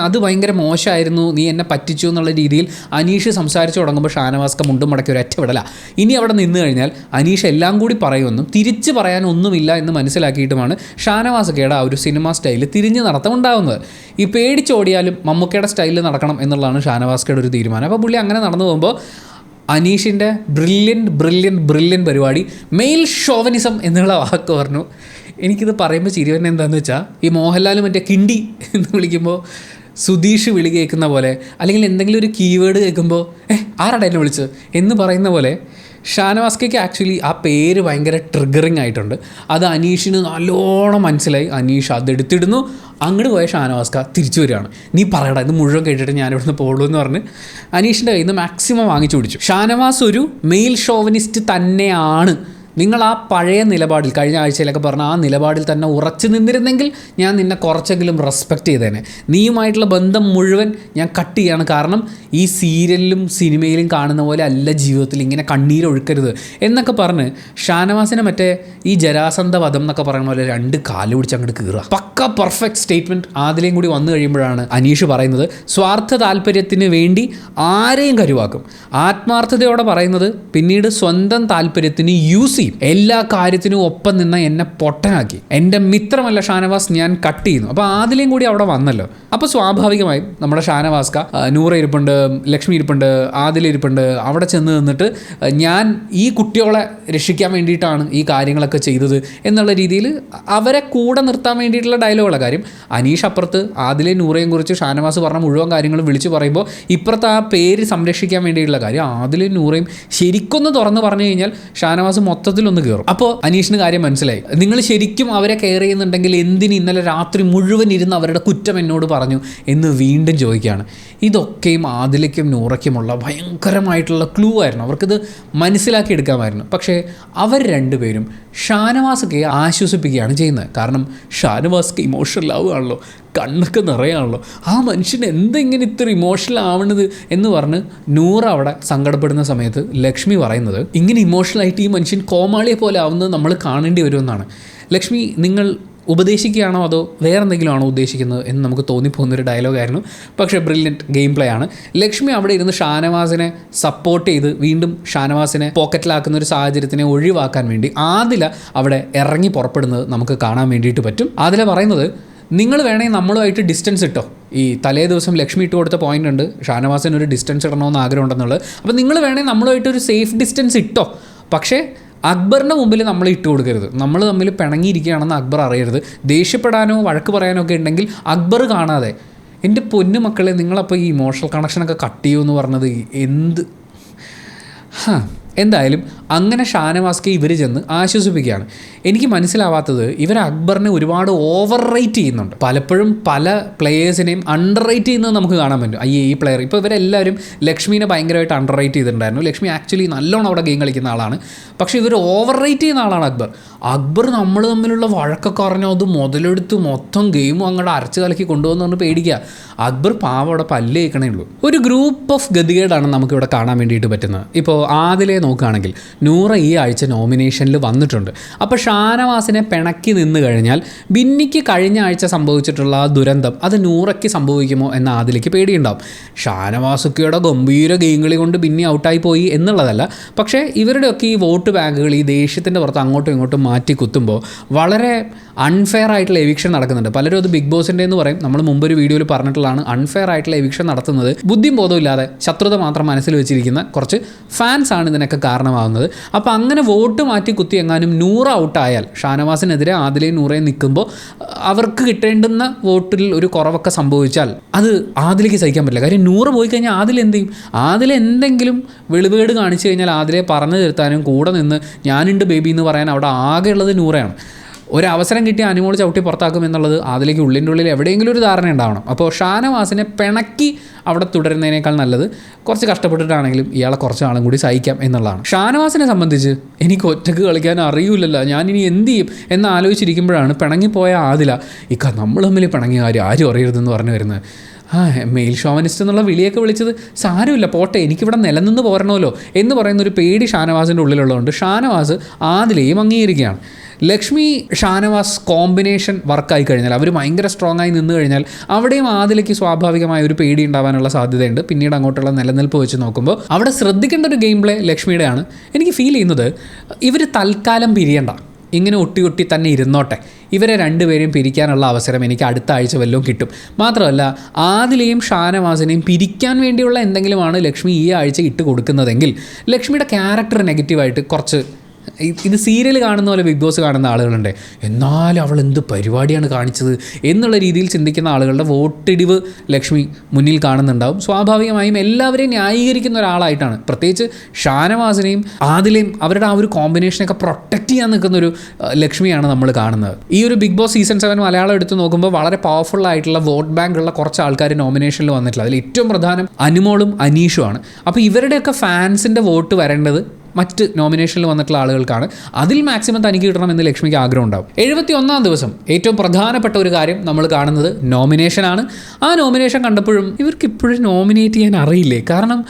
അത് ഭയങ്കര മോശമായിരുന്നു, നീ എന്നെ പറ്റിച്ചു എന്നുള്ള രീതിയിൽ അനീഷ് സംസാരിച്ച് തുടങ്ങുമ്പോൾ ഷാനവാസ്ക മുണ്ടും മടക്കി ഒരു ഒറ്റ വിടല. ഇനി അവിടെ നിന്ന് കഴിഞ്ഞാൽ അനീഷ് എല്ലാം കൂടി പറയുമെന്നും തിരിച്ച് പറയാനൊന്നുമില്ല എന്ന് മനസ്സിലാക്കിയിട്ടുമാണ് ഷാനവാസ്കയുടെ ആ ഒരു സിനിമ സ്റ്റൈല് തിരിഞ്ഞ് നടത്തം ഉണ്ടാകുന്നത്. ഈ പേടിച്ചോടിയാലും മമ്മൂക്കയുടെ സ്റ്റൈലിൽ നടക്കണം എന്നുള്ളതാണ് ഷാനവാസ്കയുടെ ഒരു തീരുമാനം. അപ്പോൾ പുള്ളി അങ്ങനെ നടന്നു പോകുമ്പോൾ അനീഷിൻ്റെ ബ്രില്യൻ പരിപാടി മെയിൽ ഷോവനിസം എന്നുള്ള വാക്ക് പറഞ്ഞു. എനിക്കിത് പറയുമ്പോൾ ചിരി തന്നെ എന്താണെന്ന് വെച്ചാൽ, ഈ മോഹൻലാൽ മറ്റേ കിണ്ടി എന്ന് വിളിക്കുമ്പോൾ സുധീഷ് വിളി കേൾക്കുന്ന പോലെ, അല്ലെങ്കിൽ എന്തെങ്കിലും ഒരു കീവേഡ് കേൾക്കുമ്പോൾ ആരാടാ എന്നെ വിളിച്ചത് എന്ന് പറയുന്ന പോലെ ഷാനവാസ്കയ്ക്ക് ആക്ച്വലി ആ പേര് ഭയങ്കര ട്രിഗറിങ് ആയിട്ടുണ്ട്. അത് അനീഷിന് നല്ലോണം മനസ്സിലായി. അനീഷ് അതെടുത്തിടുന്നു, അങ്ങോട്ട് പോയ ഷാനവാസ്ക തിരിച്ചു വരികയാണ്. നീ പറയടാ, ഇത് മുഴുവൻ കേട്ടിട്ട് ഞാൻ ഇവിടുന്ന് പോകുള്ളൂ എന്ന് പറഞ്ഞ് അനീഷിൻ്റെ കയ്യിൽ നിന്ന് മാക്സിമം വാങ്ങിച്ചു പിടിച്ചു. ഷാനവാസ് ഒരു മെയിൽ ഷോവനിസ്റ്റ് തന്നെയാണ്. നിങ്ങൾ ആ പഴയ നിലപാടിൽ, കഴിഞ്ഞ ആഴ്ചയിലൊക്കെ പറഞ്ഞ ആ നിലപാടിൽ തന്നെ ഉറച്ചു നിന്നിരുന്നെങ്കിൽ ഞാൻ നിന്നെ കുറച്ചെങ്കിലും റെസ്പെക്റ്റ് ചെയ്തേനെ. നീയുമായിട്ടുള്ള ബന്ധം മുഴുവൻ ഞാൻ കട്ട് ചെയ്യാണ്. കാരണം ഈ സീരിയലിലും സിനിമയിലും കാണുന്ന പോലെ അല്ല ജീവിതത്തിൽ, ഇങ്ങനെ കണ്ണീരൊഴുക്കരുത് എന്നൊക്കെ പറഞ്ഞ് ഷാനവാസിനെ മറ്റേ ഈ ജരാസന്ധ വധം എന്നൊക്കെ പറയുന്ന പോലെ 2 കാല് പിടിച്ച് അങ്ങോട്ട് കീറുക. പക്ക പെർഫെക്റ്റ് സ്റ്റേറ്റ്മെൻറ്റ് ആദിലെയും കൂടി വന്നു കഴിയുമ്പോഴാണ് അനീഷ് പറയുന്നത്, സ്വാർത്ഥ താല്പര്യത്തിന് വേണ്ടി ആരെയും കരുവാക്കും, ആത്മാർത്ഥതയോടെ പറയുന്നത് പിന്നീട് സ്വന്തം താല്പര്യത്തിന് യൂസ് ചെയ്യും, എല്ലാ കാര്യത്തിനും ഒപ്പം നിന്ന എന്നെ പൊട്ടനാക്കി, എൻ്റെ മിത്രമല്ല ഷാനവാസ്, ഞാൻ കട്ട് ചെയ്യുന്നു. അപ്പോൾ ആദിലെയും കൂടി അവിടെ വന്നല്ലോ. അപ്പോൾ സ്വാഭാവികമായും നമ്മുടെ ഷാനവാസ്ക, നൂറ ഇരിപ്പുണ്ട്, ലക്ഷ്മി ഇരിപ്പുണ്ട്, ആദിലിരിപ്പുണ്ട്, അവിടെ ചെന്ന് നിന്നിട്ട് ഞാൻ ഈ കുട്ടികളെ രക്ഷിക്കാൻ വേണ്ടിയിട്ടാണ് ഈ കാര്യങ്ങളൊക്കെ ചെയ്തത് എന്നുള്ള രീതിയിൽ അവരെ കൂടെ നിർത്താൻ വേണ്ടിയിട്ടുള്ള ഡയലോഗുള്ള കാര്യം. അനീഷ് അപ്പുറത്ത് ആദിലെയും നൂറയും കുറിച്ച് ഷാനവാസ് പറഞ്ഞ മുഴുവൻ കാര്യങ്ങളും വിളിച്ചു പറയുമ്പോൾ ഇപ്പുറത്ത് ആ പേര് സംരക്ഷിക്കാൻ വേണ്ടിയിട്ടുള്ള കാര്യം ആദിലെയും നൂറയും ശരിക്കൊന്ന് തുറന്ന് പറഞ്ഞു കഴിഞ്ഞാൽ ഷാനവാസ് മൊത്തത്തിലൊന്ന് കയറും. അപ്പോൾ അനീഷിന് കാര്യം മനസ്സിലായി, നിങ്ങൾ ശരിക്കും അവരെ കെയർ ചെയ്യുന്നുണ്ടെങ്കിൽ എന്തിന് ഇന്നലെ രാത്രി മുഴുവൻ ഇരുന്ന് അവരുടെ കുറ്റം എന്നോട് പറഞ്ഞു എന്ന് വീണ്ടും ചോദിക്കുകയാണ്. ഇതൊക്കെയും ആദിലയ്ക്കും നൂറയ്ക്കുമുള്ള ഭയങ്കരമായിട്ടുള്ള ക്ലൂ ആയിരുന്നു. അവർക്കിത് മനസ്സിലാക്കിയെടുക്കാമായിരുന്നു. പക്ഷേ അവർ രണ്ടുപേരും ഷാനവാസ്കയെ ആശ്വസിപ്പിക്കുകയാണ് ചെയ്യുന്നത്. കാരണം ഷാനവാസ്ക ഇമോഷണൽ ആവുകയാണല്ലോ, കണ്ണൊക്കെ നിറയാണല്ലോ, ആ മനുഷ്യൻ എന്തെങ്ങനെ ഇത്ര ഇമോഷണൽ ആവണത് എന്ന് പറഞ്ഞ് നൂറ അവിടെ സങ്കടപ്പെടുന്ന സമയത്ത് ലക്ഷ്മി പറയുന്നത്, ഇങ്ങനെ ഇമോഷണലായിട്ട് ഈ മനുഷ്യൻ കോമാളിയെ പോലെ ആവുന്നത് നമ്മൾ കാണേണ്ടി വരുമെന്നാണ്. ലക്ഷ്മി, നിങ്ങൾ ഉപദേശിക്കുകയാണോ അതോ വേറെ എന്തെങ്കിലും ആണോ ഉദ്ദേശിക്കുന്നത് എന്ന് നമുക്ക് തോന്നിപ്പോകുന്നൊരു ഡയലോഗായിരുന്നു. പക്ഷേ ബ്രില്യൻറ്റ് ഗെയിം പ്ലേ ആണ്. ലക്ഷ്മി അവിടെ ഇരുന്ന് ഷാനവാസിനെ സപ്പോർട്ട് ചെയ്ത് വീണ്ടും ഷാനവാസിനെ പോക്കറ്റിലാക്കുന്ന ഒരു സാഹചര്യത്തിനെ ഒഴിവാക്കാൻ വേണ്ടി ആദില അവിടെ ഇറങ്ങി പുറപ്പെടുന്നത് നമുക്ക് കാണാൻ വേണ്ടിയിട്ട് പറ്റും. ആദില പറയുന്നത്, നിങ്ങൾ വേണമെങ്കിൽ നമ്മളുമായിട്ട് ഡിസ്റ്റൻസ് ഇട്ടോ. ഈ തലേ ദിവസം ലക്ഷ്മി ഇട്ട് കൊടുത്ത പോയിൻ്റ് ഉണ്ട്, ഷാനവാസിന് ഒരു ഡിസ്റ്റൻസ് ഇടണമെന്ന് ആഗ്രഹം ഉണ്ടെന്നുള്ളത്. അപ്പോൾ നിങ്ങൾ വേണമെങ്കിൽ നമ്മളുമായിട്ട് ഒരു സേഫ് ഡിസ്റ്റൻസ് ഇട്ടോ, പക്ഷേ അക്ബറിൻ്റെ മുമ്പിൽ നമ്മൾ ഇട്ട് കൊടുക്കരുത്. നമ്മൾ തമ്മിൽ പിണങ്ങിയിരിക്കുകയാണെന്ന് അക്ബർ അറിയരുത്. ദേഷ്യപ്പെടാനോ വഴക്ക് പറയാനോ ഒക്കെ ഉണ്ടെങ്കിൽ അക്ബർ കാണാതെ. എൻ്റെ പൊന്നു മക്കളെ, നിങ്ങളപ്പോൾ ഈ ഇമോഷണൽ കണക്ഷനൊക്കെ കട്ട് ചെയ്യുമെന്ന് പറഞ്ഞത് എന്തായാലും അങ്ങനെ ഷാനവാസ്ക്ക് ഇവർ ചെന്ന് ആശ്വസിപ്പിക്കുകയാണ്. എനിക്ക് മനസ്സിലാവാത്തത് ഇവർ അക്ബറിനെ ഒരുപാട് ഓവർ റേറ്റ് ചെയ്യുന്നുണ്ട്. പലപ്പോഴും പല പ്ലെയേഴ്സിനെയും അണ്ടർ റേറ്റ് ചെയ്യുന്നത് നമുക്ക് കാണാൻ പറ്റും. ഈ പ്ലെയർ ഇപ്പോൾ ഇവരെല്ലാവരും ലക്ഷ്മീനെ ഭയങ്കരമായിട്ട് അണ്ടർ റേറ്റ് ചെയ്തിട്ടുണ്ടായിരുന്നു. ലക്ഷ്മി ആക്ച്വലി നല്ലോണം അവിടെ ഗെയിം കളിക്കുന്ന ആളാണ്. പക്ഷേ ഇവർ ഓവർ റേറ്റ് ചെയ്യുന്ന ആളാണ് അക്ബർ നമ്മൾ തമ്മിലുള്ള വഴക്കൊക്കെ പറഞ്ഞാൽ അത് മുതലെടുത്ത് മൊത്തം ഗെയിമും അങ്ങോട്ട് അരച്ച് കലക്കി കൊണ്ടുപോകുന്ന പേടിക്കുക. അക്ബർ പാവം അവിടെ പല്ല് കേൾക്കണേ ഉള്ളൂ. ഒരു ഗ്രൂപ്പ് ഓഫ് ഗതികേടാണ് നമുക്കിവിടെ കാണാൻ വേണ്ടിയിട്ട് പറ്റുന്നത്. ഇപ്പോൾ ആദിലെ നോക്കുകയാണെങ്കിൽ നൂറ ഈ ആഴ്ച നോമിനേഷനിൽ വന്നിട്ടുണ്ട്. അപ്പോൾ ഷാനവാസിനെ പിണക്കി നിന്ന് കഴിഞ്ഞാൽ ബിന്നിക്ക് കഴിഞ്ഞ ആഴ്ച സംഭവിച്ചിട്ടുള്ള ആ ദുരന്തം അത് നൂറയ്ക്ക് സംഭവിക്കുമോ എന്ന ആദിലേക്ക് പേടിയുണ്ടാവും. ഷാനവാസുക്കയുടെ ഗംഭീര ഗെയിം കളി കൊണ്ട് ബിന്നി ഔട്ടായി പോയി എന്നുള്ളതല്ല, പക്ഷേ ഇവരുടെയൊക്കെ ഈ വോട്ട് ബാങ്കുകൾ ഈ ദേഷ്യത്തിൻ്റെ പുറത്ത് അങ്ങോട്ടും ഇങ്ങോട്ടും മാറ്റി കുത്തുമ്പോൾ വളരെ അൺഫെയർ ആയിട്ടുള്ള എവിക്ഷൻ നടക്കുന്നുണ്ട്. പലരും അത് ബിഗ് ബോസിൻ്റെ എന്ന് പറയും. നമ്മൾ മുമ്പൊരു വീഡിയോയിൽ പറഞ്ഞിട്ടുള്ളതാണ്, അൺഫെയർ ആയിട്ടുള്ള എവിക്ഷൻ നടത്തുന്നത് ബുദ്ധിയും ബോധമില്ലാതെ ശത്രുത മാത്രം മനസ്സിൽ വെച്ചിരിക്കുന്ന കുറച്ച് ഫാൻസ് ആണ് ഇതിനൊക്കെ കാരണമാകുന്നത്. അപ്പോൾ അങ്ങനെ വോട്ട് മാറ്റി കുത്തി എങ്ങാനും 100 ഔട്ടായാൽ ഷാനവാസിനെതിരെ ആദിലയും നൂറയും നിൽക്കുമ്പോൾ അവർക്ക് കിട്ടേണ്ടുന്ന വോട്ടിൽ ഒരു കുറവൊക്കെ സംഭവിച്ചാൽ അത് ആദിലേക്ക് സഹിക്കാൻ പറ്റില്ല. കാര്യം 100 പോയി കഴിഞ്ഞാൽ ആദിൽ എന്ത് ചെയ്യും? ആദിൽ എന്തെങ്കിലും വെളിവേട് കാണിച്ചു കഴിഞ്ഞാൽ ആദിലെ പറഞ്ഞു തീർത്താനും കൂടെ നിന്ന് ഞാനുണ്ട് ബേബി എന്ന് പറയാൻ അവിടെ ആകെയുള്ളത് നൂറയാണ്. ഒരവസരം കിട്ടി അനുമോൾ ചവിട്ടി പുറത്താക്കും എന്നുള്ളത് അതിലേക്ക് ഉള്ളിൻ്റെ ഉള്ളിൽ എവിടെയെങ്കിലും ഒരു ധാരണ ഉണ്ടാവണം. അപ്പോൾ ഷാനവാസിനെ പിണക്കി അവിടെ തുടരുന്നതിനേക്കാൾ നല്ലത് കുറച്ച് കഷ്ടപ്പെട്ടിട്ടാണെങ്കിലും ഇയാളെ കുറച്ച് നാളും കൂടി സഹിക്കാം എന്നുള്ളതാണ്. ഷാനവാസിനെ സംബന്ധിച്ച് എനിക്ക് ഒറ്റക്ക് കളിക്കാൻ അറിയില്ലല്ലോ, ഞാനിനി എന്ത് ചെയ്യും എന്ന് ആലോചിച്ചിരിക്കുമ്പോഴാണ് പിണങ്ങിപ്പോയ ആദില നമ്മൾ തമ്മിൽ പിണങ്ങിയ കാര്യം ആരും അറിയരുതെന്ന് പറഞ്ഞു വരുന്നത്. മെയിൽ ഷോവനിസ്റ്റ് എന്നുള്ള വിളിയൊക്കെ വിളിച്ചത് സാരമില്ല പോട്ടെ, എനിക്കിവിടെ നിലനിന്ന് പോരണമല്ലോ എന്ന് പറയുന്നൊരു പേടി ഷാനവാസിൻ്റെ ഉള്ളിലുള്ളതുകൊണ്ട് ഷാനവാസ് ആദിലെയും അംഗീകരിക്കുകയാണ്. ലക്ഷ്മി ഷാനവാസ് കോമ്പിനേഷൻ വർക്കായി കഴിഞ്ഞാൽ അവർ ഭയങ്കര സ്ട്രോങ് ആയി നിന്ന് കഴിഞ്ഞാൽ അവിടെയും ആദിലേക്ക് സ്വാഭാവികമായ ഒരു പേടി ഉണ്ടാവാനുള്ള സാധ്യതയുണ്ട്. പിന്നീട് അങ്ങോട്ടുള്ള നിലനിൽപ്പ് വെച്ച് നോക്കുമ്പോൾ അവിടെ ശ്രദ്ധിക്കേണ്ട ഒരു ഗെയിം പ്ലേ ലക്ഷ്മിയുടെയാണ്. എനിക്ക് ഫീൽ ചെയ്യുന്നത് ഇവർ തൽക്കാലം പിരിയണ്ട, ഇങ്ങനെ ഒട്ടി തന്നെ ഇരുന്നോട്ടെ. ഇവരെ രണ്ടുപേരെയും പിരിക്കാനുള്ള അവസരം എനിക്ക് അടുത്ത ആഴ്ച വല്ലതും കിട്ടും. മാത്രമല്ല ആദിലെയും ഷാനവാസിനെയും പിരിക്കാൻ വേണ്ടിയുള്ള എന്തെങ്കിലുമാണ് ലക്ഷ്മി ഈ ആഴ്ച ഇട്ട് കൊടുക്കുന്നതെങ്കിൽ ലക്ഷ്മിയുടെ ക്യാരക്ടർ നെഗറ്റീവായിട്ട് കുറച്ച് ഇത് സീരിയൽ കാണുന്ന പോലെ ബിഗ് ബോസ് കാണുന്ന ആളുകളുണ്ട്, എന്നാലും അവൾ എന്ത് പരിപാടിയാണ് കാണിച്ചത് എന്നുള്ള രീതിയിൽ ചിന്തിക്കുന്ന ആളുകളുടെ വോട്ടിടിവ് ലക്ഷ്മി മുന്നിൽ കാണുന്നുണ്ടാവും. സ്വാഭാവികമായും എല്ലാവരെയും ന്യായീകരിക്കുന്ന ഒരാളായിട്ടാണ്, പ്രത്യേകിച്ച് ഷാനവാസിനെയും ആദിലെയും അവരുടെ ആ ഒരു കോമ്പിനേഷനൊക്കെ പ്രൊട്ടക്റ്റ് ചെയ്യാൻ നിൽക്കുന്നൊരു ലക്ഷ്മിയാണ് നമ്മൾ കാണുന്നത്. ഈ ഒരു ബിഗ് ബോസ് സീസൺ 7 മലയാളം എടുത്ത് നോക്കുമ്പോൾ വളരെ പവർഫുൾ ആയിട്ടുള്ള വോട്ട് ബാങ്കുള്ള കുറച്ച് ആൾക്കാർ നോമിനേഷനിൽ വന്നിട്ടില്ല. അതിൽ ഏറ്റവും പ്രധാനം അനുമോളും അനീഷുമാണ്. അപ്പോൾ ഇവരുടെയൊക്കെ ഫാൻസിൻ്റെ വോട്ട് വരേണ്ടത് മറ്റ് നോമിനേഷനിൽ വന്നിട്ടുള്ള ആളുകൾക്കാണ്. അതിൽ മാക്സിമം തനിക്ക് കിട്ടണമെന്ന് ലക്ഷ്മിക്ക് ആഗ്രഹം ഉണ്ടാവും. 71-ാം ദിവസം ഏറ്റവും പ്രധാനപ്പെട്ട ഒരു കാര്യം നമ്മൾ കാണുന്നത് നോമിനേഷനാണ്. ആ നോമിനേഷൻ കണ്ടപ്പോഴും ഇവർക്ക് ഇപ്പോഴും നോമിനേറ്റ് ചെയ്യാൻ അറിയില്ലേ? കാരണം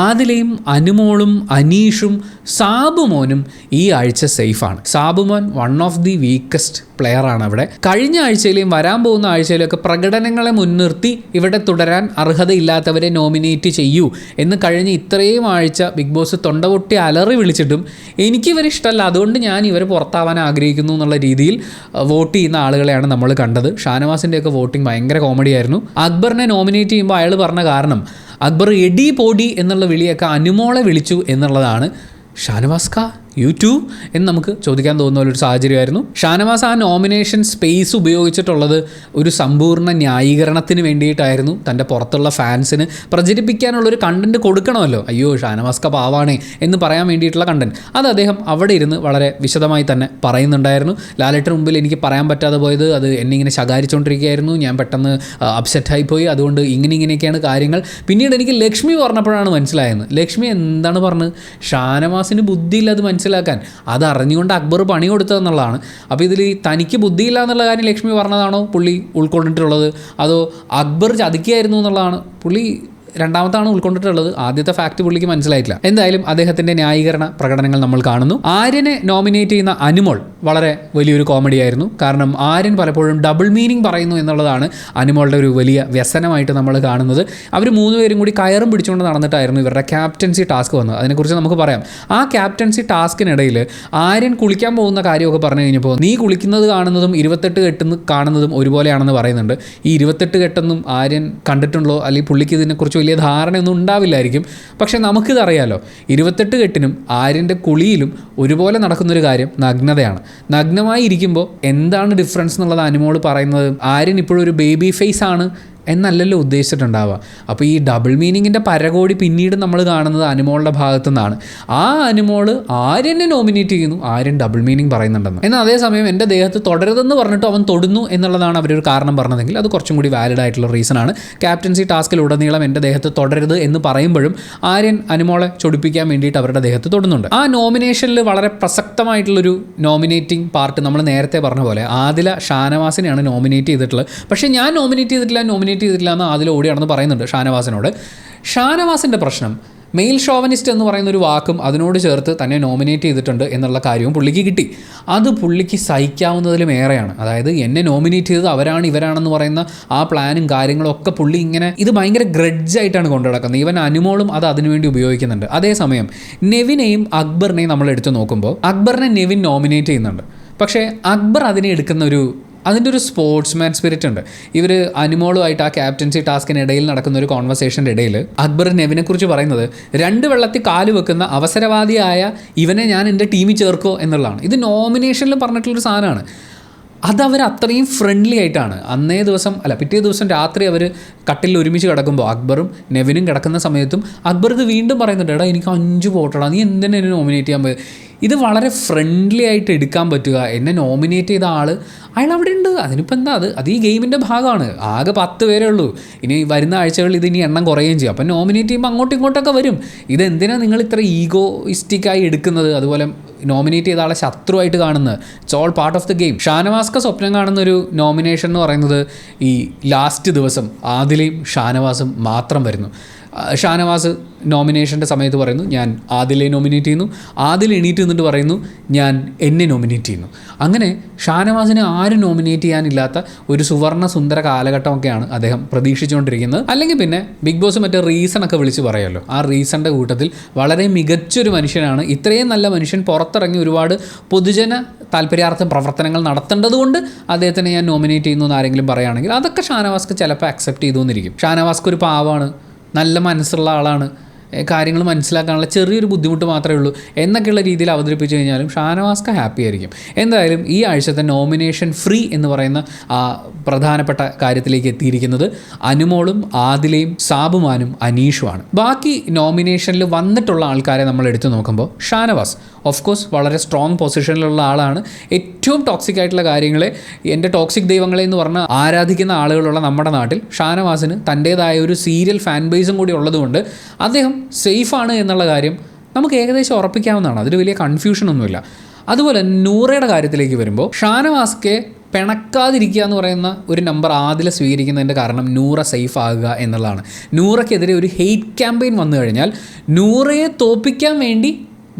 ആദിലയും അനുമോളും അനീഷും സാബുമോനും ഈ ആഴ്ച സേഫാണ്. Sabumon one of the weakest പ്ലെയറാണ് അവിടെ. കഴിഞ്ഞ ആഴ്ചയിലെയും വരാൻ പോകുന്ന ആഴ്ചയിലൊക്കെ പ്രകടനങ്ങളെ മുൻനിർത്തി ഇവിടെ തുടരാൻ അർഹതയില്ലാത്തവരെ നോമിനേറ്റ് ചെയ്യൂ എന്ന് കഴിഞ്ഞ ഇത്രയും ആഴ്ച ബിഗ് ബോസ് തൊണ്ടപൊട്ടി അലറി വിളിച്ചിട്ടും എനിക്കിവർ ഇഷ്ടമല്ല, അതുകൊണ്ട് ഞാൻ ഇവർ പുറത്താവാൻ ആഗ്രഹിക്കുന്നു എന്നുള്ള രീതിയിൽ വോട്ട് ചെയ്യുന്ന ആളുകളെയാണ് നമ്മൾ കണ്ടത്. ഷാനവാസിൻ്റെയൊക്കെ വോട്ടിംഗ് ഭയങ്കര കോമഡിയായിരുന്നു. അക്ബറിനെ നോമിനേറ്റ് ചെയ്യുമ്പോൾ അയാൾ പറഞ്ഞ കാരണം അക്ബർ എടി പോടി എന്നുള്ള വിളിയൊക്കെ അനുമോളെ വിളിച്ചു എന്നുള്ളതാണ്. ഷാനവാസ് കാ യൂട്യൂബ് എന്ന് നമുക്ക് ചോദിക്കാൻ തോന്നുന്ന ഒരു സാഹചര്യമായിരുന്നു. ഷാനവാസ് ആ നോമിനേഷൻ സ്പേസ് ഉപയോഗിച്ചിട്ടുള്ളത് ഒരു സമ്പൂർണ്ണ ന്യായീകരണത്തിന് വേണ്ടിയിട്ടായിരുന്നു. തൻ്റെ പുറത്തുള്ള ഫാൻസിന് പ്രചരിപ്പിക്കാനുള്ളൊരു കണ്ടൻറ്റ് കൊടുക്കണമല്ലോ. അയ്യോ ഷാനവാസ്ക പാവാണേ എന്ന് പറയാൻ വേണ്ടിയിട്ടുള്ള കണ്ടൻറ്റ് അത് അദ്ദേഹം അവിടെ ഇരുന്ന് വളരെ വിശദമായി തന്നെ പറയുന്നുണ്ടായിരുന്നു. ലാലേട്ടന് മുമ്പിൽ എനിക്ക് പറയാൻ പറ്റാതെ പോയത് അത് എന്നെ ഇങ്ങനെ ശകാരിച്ചുകൊണ്ടിരിക്കുകയായിരുന്നു, ഞാൻ പെട്ടെന്ന് അപ്സെറ്റായിപ്പോയി, അതുകൊണ്ട് ഇങ്ങനെയൊക്കെയാണ് കാര്യങ്ങൾ. പിന്നീട് എനിക്ക് ലക്ഷ്മി പറഞ്ഞപ്പോഴാണ് മനസ്സിലായത്. ലക്ഷ്മി എന്താണ് പറഞ്ഞത്? ഷാനവാസിന് ബുദ്ധിയില്ല അത് മനസ്സിലാക്കാൻ, അത് അറിഞ്ഞുകൊണ്ട് അക്ബർ പണി കൊടുത്തതെന്നുള്ളതാണ്. അപ്പോൾ ഇതിൽ തനിക്ക് ബുദ്ധിയില്ല എന്നുള്ള കാര്യം ലക്ഷ്മി പറഞ്ഞതാണോ പുള്ളി ഉൾക്കൊണ്ടിട്ടുള്ളത്, അതോ അക്ബർ ചതിക്കുകയായിരുന്നു എന്നുള്ളതാണ് പുള്ളി രണ്ടാമത്താണ് ഉൾക്കൊണ്ടിട്ടുള്ളത്? ആദ്യത്തെ ഫാക്ട് പുള്ളിക്ക് മനസ്സിലായിട്ടില്ല. എന്തായാലും അദ്ദേഹത്തിൻ്റെ ന്യായീകരണ പ്രകടനങ്ങൾ നമ്മൾ കാണുന്നു. ആര്യനെ നോമിനേറ്റ് ചെയ്യുന്ന അനുമോൾ വളരെ വലിയൊരു കോമഡി ആയിരുന്നു. കാരണം ആര്യൻ പലപ്പോഴും ഡബിൾ മീനിങ് പറയുന്നു എന്നുള്ളതാണ് അനുമോളുടെ ഒരു വലിയ വ്യസനമായിട്ട് നമ്മൾ കാണുന്നത്. അവർ 3 പേരും കൂടി കയറും പിടിച്ചുകൊണ്ട് നടന്നിട്ടായിരുന്നു ഇവരുടെ ക്യാപ്റ്റൻസി ടാസ്ക് വന്നത്. അതിനെക്കുറിച്ച് നമുക്ക് പറയാം. ആ ക്യാപ്റ്റൻസി ടാസ്കിനിടയിൽ ആര്യൻ കുളിക്കാൻ പോകുന്ന കാര്യമൊക്കെ പറഞ്ഞു കഴിഞ്ഞപ്പോൾ നീ കുളിക്കുന്നത് കാണുന്നതും 28 കെട്ടെന്ന് കാണുന്നതും ഒരുപോലെയാണെന്ന് പറയുന്നുണ്ട്. ഈ 28 കെട്ടൊന്നും ആര്യൻ കണ്ടിട്ടുണ്ടോ, അല്ലെങ്കിൽ പുള്ളിക്ക് ഇതിനെക്കുറിച്ച് വലിയ ധാരണയൊന്നും ഉണ്ടാവില്ലായിരിക്കും. പക്ഷേ നമുക്കിതറിയാലോ, 28 കെട്ടിനും ആര്യൻ്റെ കുളിയിലും ഒരുപോലെ നടക്കുന്നൊരു കാര്യം നഗ്നതയാണ്. നഗ്നമായി ഇരിക്കുമ്പോൾ എന്താണ് ഡിഫറൻസ് എന്നുള്ളത് അനുമോൾ പറയുന്നത്. ആര്യൻ ഇപ്പോഴും ഒരു ബേബി ഫേസ് ആണ് എന്നല്ലല്ലോ ഉദ്ദേശിച്ചിട്ടുണ്ടാവുക. അപ്പോൾ ഈ ഡബിൾ മീനിങ്ങിൻ്റെ പരകോടി പിന്നീട് നമ്മൾ കാണുന്നത് അനുമോളുടെ ഭാഗത്തു നിന്നാണ്. ആ അനുമോള് ആര്യനെ നോമിനേറ്റ് ചെയ്യുന്നു, ആര്യൻ ഡബിൾ മീനിങ് പറയുന്നുണ്ടെന്ന്. എന്നാൽ അതേസമയം എൻ്റെ ദേഹത്ത് തുടരുതെന്ന് പറഞ്ഞിട്ട് അവൻ തൊടുന്നു എന്നുള്ളതാണ് അവരൊരു കാരണം പറഞ്ഞതെങ്കിൽ അത് കുറച്ചും കൂടി വാലിഡ് ആയിട്ടുള്ള റീസണാണ്. ക്യാപ്റ്റൻസി ടാസ്കിലുടനീളം എൻ്റെ ദേഹത്ത് തുടരരുത് എന്ന് പറയുമ്പോഴും ആര്യൻ അനുമോളെ ചൊടിപ്പിക്കാൻ വേണ്ടിയിട്ട് അവരുടെ ദേഹത്ത് തൊടുന്നുണ്ട്. ആ നോമിനേഷനിൽ വളരെ പ്രസക്തമായിട്ടുള്ളൊരു നോമിനേറ്റിംഗ് പാർട്ട് നമ്മൾ നേരത്തെ പറഞ്ഞ പോലെ ആദില ഷാനവാസിനെയാണ് നോമിനേറ്റ് ചെയ്തിട്ടുള്ളത്. പക്ഷേ ഞാൻ നോമിനേറ്റ് ചെയ്തിട്ടില്ല എന്ന് ആദില ഓടിയാണെന്ന് പറയുന്നുണ്ട് ഷാനവാസിനോട്. ഷാനവാസിൻ്റെ പ്രശ്നം മെയിൽ ഷോവനിസ്റ്റ് എന്ന് പറയുന്ന ഒരു വാക്കും അതിനോട് ചേർത്ത് തന്നെ നോമിനേറ്റ് ചെയ്തിട്ടുണ്ട് എന്നുള്ള കാര്യവും പുള്ളിക്ക് കിട്ടി. അത് പുള്ളിക്ക് സഹിക്കാവുന്നതിലും ഏറെയാണ്. അതായത് എന്നെ നോമിനേറ്റ് ചെയ്തത് അവരാണ് ഇവരാണെന്ന് പറയുന്ന ആ പ്ലാനും കാര്യങ്ങളും ഒക്കെ പുള്ളി ഇങ്ങനെ ഇത് ഭയങ്കര ഗ്രഡ്ജായിട്ടാണ് കൊണ്ടു നടക്കുന്നത്. ഈവൻ അനുമോളും അത് അതിനുവേണ്ടി ഉപയോഗിക്കുന്നുണ്ട്. അതേസമയം നെവിനെയും അക്ബറിനെയും നമ്മൾ എടുത്തു നോക്കുമ്പോൾ അക്ബറിനെ നെവിൻ നോമിനേറ്റ് ചെയ്യുന്നുണ്ട്. പക്ഷേ അക്ബർ അതിനെ എടുക്കുന്ന അതിൻ്റെ ഒരു സ്പോർട്സ്മാൻ സ്പിരിറ്റ് ഉണ്ട്. ഇവർ അനുമോളുമായിട്ട് ആ ക്യാപ്റ്റൻസി ടാസ്കിനിടയിൽ നടക്കുന്ന ഒരു കോൺവെർസേഷൻ്റെ ഇടയിൽ അക്ബർ നെവിനെക്കുറിച്ച് പറയുന്നത് 2 വെള്ളത്തിൽ കാല് വെക്കുന്ന അവസരവാദിയായ ഇവനെ ഞാൻ എൻ്റെ ടീമിൽ ചേർക്കോ എന്നുള്ളതാണ്. ഇത് നോമിനേഷനിൽ പറഞ്ഞിട്ടുള്ളൊരു സാധനമാണ്. അതവർ അത്രയും ഫ്രണ്ട്ലി ആയിട്ടാണ് പിറ്റേ ദിവസം രാത്രി അവർ കട്ടിൽ ഒരുമിച്ച് കിടക്കുമ്പോൾ അക്ബറും നെവിനും കിടക്കുന്ന സമയത്തും അക്ബർ ഇത് വീണ്ടും പറയുന്നുണ്ട്, എടാ എനിക്ക് 5 വോട്ടടാ, നീ എന്തിനാ എന്നെ നോമിനേറ്റ് ചെയ്യാൻ പോയത്. ഇത് വളരെ ഫ്രണ്ട്ലി ആയിട്ട് എടുക്കാൻ പറ്റുക. എന്നെ നോമിനേറ്റ് ചെയ്ത ആൾ അയാൾ അവിടെ ഉണ്ട്, അതിനിപ്പോൾ എന്താ, അത് ഈ ഗെയിമിൻ്റെ ഭാഗമാണ്. ആകെ 10 പേരേ ഉള്ളൂ. ഇനി വരുന്ന ആഴ്ചകളിൽ ഇത് ഇനി എണ്ണം കുറയുകയും ചെയ്യും. അപ്പം നോമിനേറ്റ് ചെയ്യുമ്പോൾ അങ്ങോട്ടും ഇങ്ങോട്ടൊക്കെ വരും. ഇതെന്തിനാണ് നിങ്ങൾ ഇത്ര ഈഗോയിസ്റ്റിക്കായി എടുക്കുന്നത്, അതുപോലെ നോമിനേറ്റ് ചെയ്ത ആളെ ശത്രുവായിട്ട് കാണുന്നത്? It's all part of the game. ഷാനവാസ്ക സ്വപ്നം കാണുന്ന ഒരു നോമിനേഷൻ എന്ന് പറയുന്നത് ഈ ലാസ്റ്റ് ദിവസം ആദിലയും ഷാനവാസും മാത്രം വരുന്നു. ഷാനവാസ് നോമിനേഷൻ്റെ സമയത്ത് പറയുന്നു ഞാൻ ആദിലെ നോമിനേറ്റ് ചെയ്യുന്നു, ആദിൽ എണീറ്റ് നിന്നിട്ട് പറയുന്നു ഞാൻ എന്നെ നോമിനേറ്റ് ചെയ്യുന്നു. അങ്ങനെ ഷാനവാസിനെ ആരും നോമിനേറ്റ് ചെയ്യാനില്ലാത്ത ഒരു സുവർണ്ണ സുന്ദര കാലഘട്ടമൊക്കെയാണ് അദ്ദേഹം പ്രതീക്ഷിച്ചുകൊണ്ടിരിക്കുന്നത്. അല്ലെങ്കിൽ പിന്നെ ബിഗ് ബോസ് മറ്റേ റീസണൊക്കെ വിളിച്ച് പറയുമല്ലോ, ആ റീസണിൻ്റെ കൂട്ടത്തിൽ വളരെ മികച്ചൊരു മനുഷ്യനാണ്. ഇത്രയും നല്ല മനുഷ്യൻ പുറത്തിറങ്ങി ഒരുപാട് പൊതുജന താല്പര്യാർത്ഥ പ്രവർത്തനങ്ങൾ നടത്തേണ്ടതുകൊണ്ട് അദ്ദേഹത്തിനെ ഞാൻ നോമിനേറ്റ് ചെയ്യുന്നു എന്ന് ആരെങ്കിലും പറയുകയാണെങ്കിൽ അതൊക്കെ ഷാനവാസ്ക്ക് ചിലപ്പോൾ അക്സെപ്റ്റ് ചെയ്തു എന്നിരിക്കും. ഷാനവാസ്ക്ക് ഒരു പാവമാണ്, നല്ല മനസ്സുള്ള ആളാണ്, കാര്യങ്ങൾ മനസ്സിലാക്കാനുള്ള ചെറിയൊരു ബുദ്ധിമുട്ട് മാത്രമേ ഉള്ളൂ എന്നൊക്കെയുള്ള രീതിയിൽ അവതരിപ്പിച്ച് കഴിഞ്ഞാലും ഷാനവാസ്ക ഹാപ്പി ആയിരിക്കും. എന്തായാലും ഈ ആഴ്ചത്തെ നോമിനേഷൻ ഫ്രീ എന്ന് പറയുന്ന ആ പ്രധാനപ്പെട്ട കാര്യത്തിലേക്ക് എത്തിയിരിക്കുന്നത് അനുമോളും ആദിലയും സാബുമാനും അനീഷുമാണ്. ബാക്കി നോമിനേഷനിൽ വന്നിട്ടുള്ള ആൾക്കാരെ നമ്മൾ എടുത്തു നോക്കുമ്പോൾ ഷാനവാസ് ഓഫ് കോഴ്സ് വളരെ സ്ട്രോങ് പൊസിഷനിലുള്ള ആളാണ്. ഏറ്റവും ടോക്സിക് ആയിട്ടുള്ള കാര്യങ്ങളെ എൻ്റെ ടോക്സിക് ദൈവങ്ങളെ എന്ന് പറഞ്ഞ് ആരാധിക്കുന്ന ആളുകളുള്ള നമ്മുടെ നാട്ടിൽ ഷാനവാസിന് തൻ്റേതായ ഒരു സീരിയൽ ഫാൻ ബേസും കൂടി ഉള്ളതുകൊണ്ട് അദ്ദേഹം സേഫാണ് എന്നുള്ള കാര്യം നമുക്ക് ഏകദേശം ഉറപ്പിക്കാവുന്നതാണ്. അതിൽ വലിയ കൺഫ്യൂഷനൊന്നുമില്ല. അതുപോലെ നൂറയുടെ കാര്യത്തിലേക്ക് വരുമ്പോൾ ഷാനവാസ്ക്ക് പിണക്കാതിരിക്കുക എന്ന് പറയുന്ന ഒരു നമ്പർ ആദില സ്വീകരിക്കുന്നതിൻ്റെ കാരണം നൂറ സേഫ് ആകുക എന്നുള്ളതാണ്. നൂറയ്ക്കെതിരെ ഒരു ഹെയ്റ്റ് ക്യാമ്പയിൻ വന്നു കഴിഞ്ഞാൽ നൂറയെ തോൽപ്പിക്കാൻ വേണ്ടി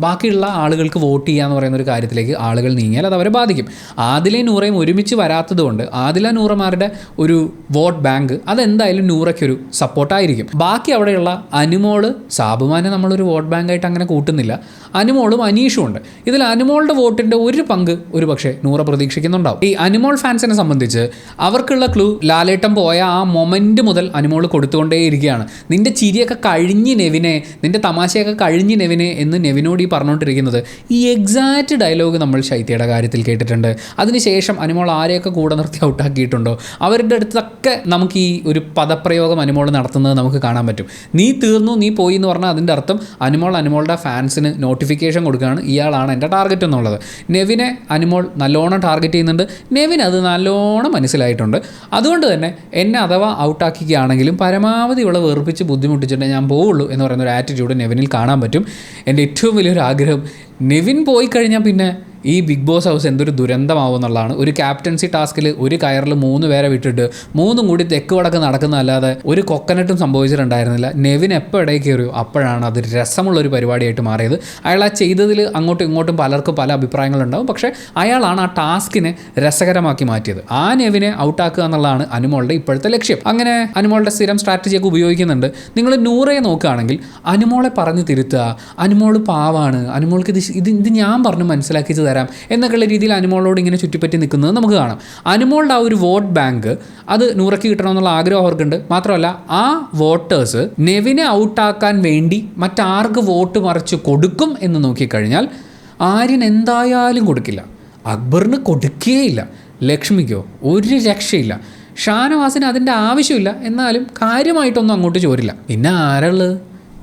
ബാക്കിയുള്ള ആളുകൾക്ക് വോട്ട് ചെയ്യുക എന്ന് പറയുന്ന ഒരു കാര്യത്തിലേക്ക് ആളുകൾ നീങ്ങിയാൽ അത് അവരെ ബാധിക്കും. ആദിലയും നൂറയും ഒരുമിച്ച് വരാത്തതുകൊണ്ട് ആദില നൂറമാരുടെ ഒരു വോട്ട് ബാങ്ക് അതെന്തായാലും നൂറയ്ക്കൊരു സപ്പോർട്ടായിരിക്കും. ബാക്കി അവിടെയുള്ള അനുമോള് സാബുമാനെ നമ്മളൊരു വോട്ട് ബാങ്കായിട്ട് അങ്ങനെ കൂട്ടുന്നില്ല. അനുമോളും അനീഷും ഉണ്ട്. ഇതിൽ അനുമോളുടെ വോട്ടിൻ്റെ ഒരു പങ്ക് ഒരു പക്ഷേ നൂറ പ്രതീക്ഷിക്കുന്നുണ്ടാവും. ഈ അനുമോൾ ഫാൻസിനെ സംബന്ധിച്ച് അവർക്കുള്ള ക്ലൂ ലാലേട്ടൻ പോയ ആ മൊമെൻറ്റ് മുതൽ അനുമോൾ കൊടുത്തുകൊണ്ടേയിരിക്കുകയാണ്. നിൻ്റെ ചിരിയൊക്കെ കഴിഞ്ഞ് നെവിനെ, നിൻ്റെ തമാശയൊക്കെ കഴിഞ്ഞ് നെവിനെ എന്ന് നെവിനോട് ഈ പറഞ്ഞുകൊണ്ടിരിക്കുന്നത് ഈ എക്സാക്റ്റ് ഡയലോഗ് നമ്മൾ ശൈത്യയുടെ കാര്യത്തിൽ കേട്ടിട്ടുണ്ട്. അതിനുശേഷം അനുമോൾ ആരെയൊക്കെ കൂടെ നിർത്തി ഔട്ടാക്കിയിട്ടുണ്ടോ അവരുടെ അടുത്തൊക്കെ നമുക്ക് ഈ ഒരു പദപ്രയോഗം അനുമോൾ നടത്തുന്നത് നമുക്ക് കാണാൻ പറ്റും. നീ തീർന്നു, നീ പോയി എന്ന് പറഞ്ഞാൽ അതിൻ്റെ അർത്ഥം അനുമോളുടെ ഫാൻസിന് നോട്ടിഫിക്കേഷൻ കൊടുക്കുകയാണ്, ഇയാളാണ് എൻ്റെ ടാർഗറ്റ് എന്നുള്ളത്. നെവിനെ അനുമോൾ നല്ലോണം ടാർഗറ്റ് ചെയ്യുന്നുണ്ട്. നെവിന് അത് നല്ലോണം മനസ്സിലായിട്ടുണ്ട്. അതുകൊണ്ട് തന്നെ എന്നെ അഥവാ ഔട്ടാക്കിക്കുകയാണെങ്കിലും പരമാവധി ഇവളെ വെറുപ്പിച്ച് ബുദ്ധിമുട്ടിച്ചിട്ട് ഞാൻ പോവുള്ളൂ എന്ന് പറയുന്ന ഒരു ആറ്റിറ്റ്യൂഡ് നെവിനിൽ കാണാൻ പറ്റും. എൻ്റെ ഏറ്റവും വലിയൊരു ആഗ്രഹം നെവിൻ പോയി കഴിഞ്ഞാൽ പിന്നെ ഈ ബിഗ് ബോസ് ഹൗസ് എന്തൊരു ദുരന്തമാവും എന്നുള്ളതാണ്. ഒരു ക്യാപ്റ്റൻസി ടാസ്കിൽ ഒരു കയറിൽ 3 പേരെ വിട്ടിട്ട് 3 കൂടി തെക്ക് വടക്ക് നടക്കുന്നതല്ലാതെ ഒരു കൊക്കനട്ടും സംഭവിച്ചിട്ടുണ്ടായിരുന്നില്ല. നെവിൻ എപ്പോൾ ഇടയിൽ കയറിയോ അപ്പോഴാണ് അത് രസമുള്ളൊരു പരിപാടിയായിട്ട് മാറിയത്. അയാൾ ആ ചെയ്തതിൽ അങ്ങോട്ടും ഇങ്ങോട്ടും പലർക്കും പല അഭിപ്രായങ്ങളുണ്ടാവും. പക്ഷേ അയാളാണ് ആ ടാസ്കിനെ രസകരമാക്കി മാറ്റിയത്. ആ നെവിനെ ഔട്ടാക്കുക എന്നുള്ളതാണ് അനുമോളുടെ ഇപ്പോഴത്തെ ലക്ഷ്യം. അങ്ങനെ അനുമോളുടെ സ്ഥിരം സ്ട്രാറ്റജിയൊക്കെ ഉപയോഗിക്കുന്നുണ്ട്. നിങ്ങൾ നൂറയെ നോക്കുകയാണെങ്കിൽ അനുമോളെ പറഞ്ഞ് തിരുത്തുക, അനുമോൾ പാവാണ്, അനുമോൾക്ക് ഇത് ഞാൻ പറഞ്ഞ് മനസ്സിലാക്കി തരാം എന്നൊക്കെയുള്ള രീതിയിൽ അനുമോളോട് ഇങ്ങനെ ചുറ്റിപ്പറ്റി നിൽക്കുന്നത് നമുക്ക് കാണാം. അനുമോളുടെ ആ ഒരു വോട്ട് ബാങ്ക് അത് നൂറയ്ക്ക് കിട്ടണമെന്നുള്ള ആഗ്രഹം അവർക്കുണ്ട്. മാത്രമല്ല ആ വോട്ടേഴ്സ് നെവിനെ ഔട്ടാക്കാൻ വേണ്ടി മറ്റാർക്ക് വോട്ട് മറിച്ച് കൊടുക്കും എന്ന് നോക്കിക്കഴിഞ്ഞാൽ ആര്യൻ എന്തായാലും കൊടുക്കില്ല, അക്ബറിന് കൊടുക്കുകയില്ല, ലക്ഷ്മിക്കോ ഒരു രക്ഷയില്ല. ഷാനവാസിന് അതിൻ്റെ ആവശ്യമില്ല, എന്നാലും കാര്യമായിട്ടൊന്നും അങ്ങോട്ട് ചോരില്ല. പിന്നെ ആരുള്ളത്?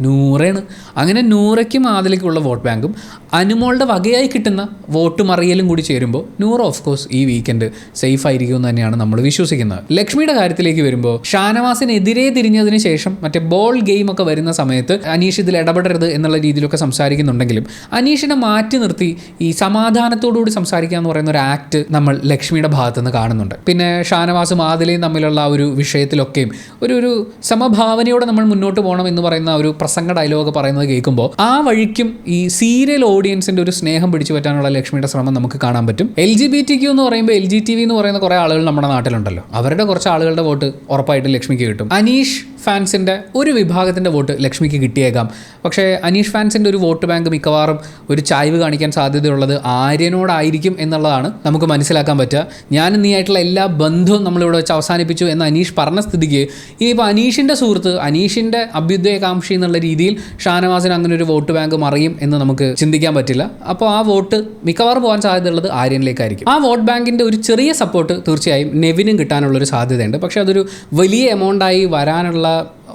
നൂറയാണ്. അങ്ങനെ നൂറയ്ക്കും ആദിലേക്കുള്ള വോട്ട് ബാങ്കും അനുമോളുടെ വകയായി കിട്ടുന്ന വോട്ട് മറിയലും കൂടി ചേരുമ്പോൾ നൂറ ഓഫ് കോഴ്സ് ഈ വീക്കെൻഡ് സേഫ് ആയിരിക്കുമെന്ന് തന്നെയാണ് നമ്മൾ വിശ്വസിക്കുന്നത്. ലക്ഷ്മിയുടെ കാര്യത്തിലേക്ക് വരുമ്പോൾ ഷാനവാസിനെതിരെ തിരിഞ്ഞതിന് ശേഷം മറ്റേ ബോൾ ഗെയിമൊക്കെ വരുന്ന സമയത്ത് അനീഷ് ഇതിൽ ഇടപെടരുത് എന്നുള്ള രീതിയിലൊക്കെ സംസാരിക്കുന്നുണ്ടെങ്കിലും അനീഷിനെ മാറ്റി നിർത്തി ഈ സമാധാനത്തോടുകൂടി സംസാരിക്കുക എന്ന് പറയുന്ന ഒരു ആക്ട് നമ്മൾ ലക്ഷ്മിയുടെ ഭാഗത്തുനിന്ന് കാണുന്നുണ്ട്. പിന്നെ ഷാനവാസും ആദിലയും തമ്മിലുള്ള ഒരു വിഷയത്തിലൊക്കെയും ഒരു സമഭാവനയോടെ നമ്മൾ മുന്നോട്ട് പോകണം എന്ന് പറയുന്ന ഒരു പ്രസംഗ ഡയലോഗ് പറയുന്നത് കേൾക്കുമ്പോൾ ആ വഴിക്കും ഈ സീരിയൽ ഓഡിയൻസിന്റെ ഒരു സ്നേഹം പിടിച്ചു പറ്റാനുള്ള ലക്ഷ്മിയുടെ ശ്രമം നമുക്ക് കാണാൻ പറ്റും. LGBTQ എന്ന് പറയുമ്പോൾ LGTV എന്ന് പറയുന്ന കുറേ ആളുകൾ നമ്മുടെ നാട്ടിലുണ്ടല്ലോ, അവരുടെ കുറച്ച് ആളുകളുടെ വോട്ട് ഉറപ്പായിട്ടും ലക്ഷ്മിക്ക് കിട്ടും. അനീഷ് ഫാൻസിന്റെ ഒരു വിഭാഗത്തിന്റെ വോട്ട് ലക്ഷ്മിക്ക് കിട്ടിയേക്കാം. പക്ഷേ അനീഷ് ഫാൻസിന്റെ ഒരു വോട്ട് ബാങ്ക് മിക്കവാറും ഒരു ചായ്വ് കാണിക്കാൻ സാധ്യതയുള്ളത് ആര്യനോടായിരിക്കും എന്നുള്ളതാണ് നമുക്ക് മനസ്സിലാക്കാൻ പറ്റുക. ഞാനും നീ ആയിട്ടുള്ള എല്ലാ ബന്ധവും നമ്മളിവിടെ വെച്ച് അവസാനിപ്പിച്ചു എന്ന് അനീഷ് പറഞ്ഞ സ്ഥിതിക്ക് ഇനിയിപ്പോൾ അനീഷിന്റെ സുഹൃത്ത്, അനീഷിന്റെ അഭ്യുദയകാംക്ഷി എന്നുള്ള രീതിയിൽ ഷാനവാസിന് അങ്ങനെ ഒരു വോട്ട് ബാങ്ക് മറിയും എന്ന് നമുക്ക് ചിന്തിക്കാൻ പറ്റില്ല. അപ്പോൾ ആ വോട്ട് മിക്കവാറും പോകാൻ സാധ്യതയുള്ളത് ആര്യനിലേക്കായിരിക്കും. ആ വോട്ട് ബാങ്കിന്റെ ഒരു ചെറിയ സപ്പോർട്ട് തീർച്ചയായും നെവിനും കിട്ടാനുള്ളൊരു സാധ്യതയുണ്ട്. പക്ഷേ അതൊരു വലിയ എമൗണ്ടായി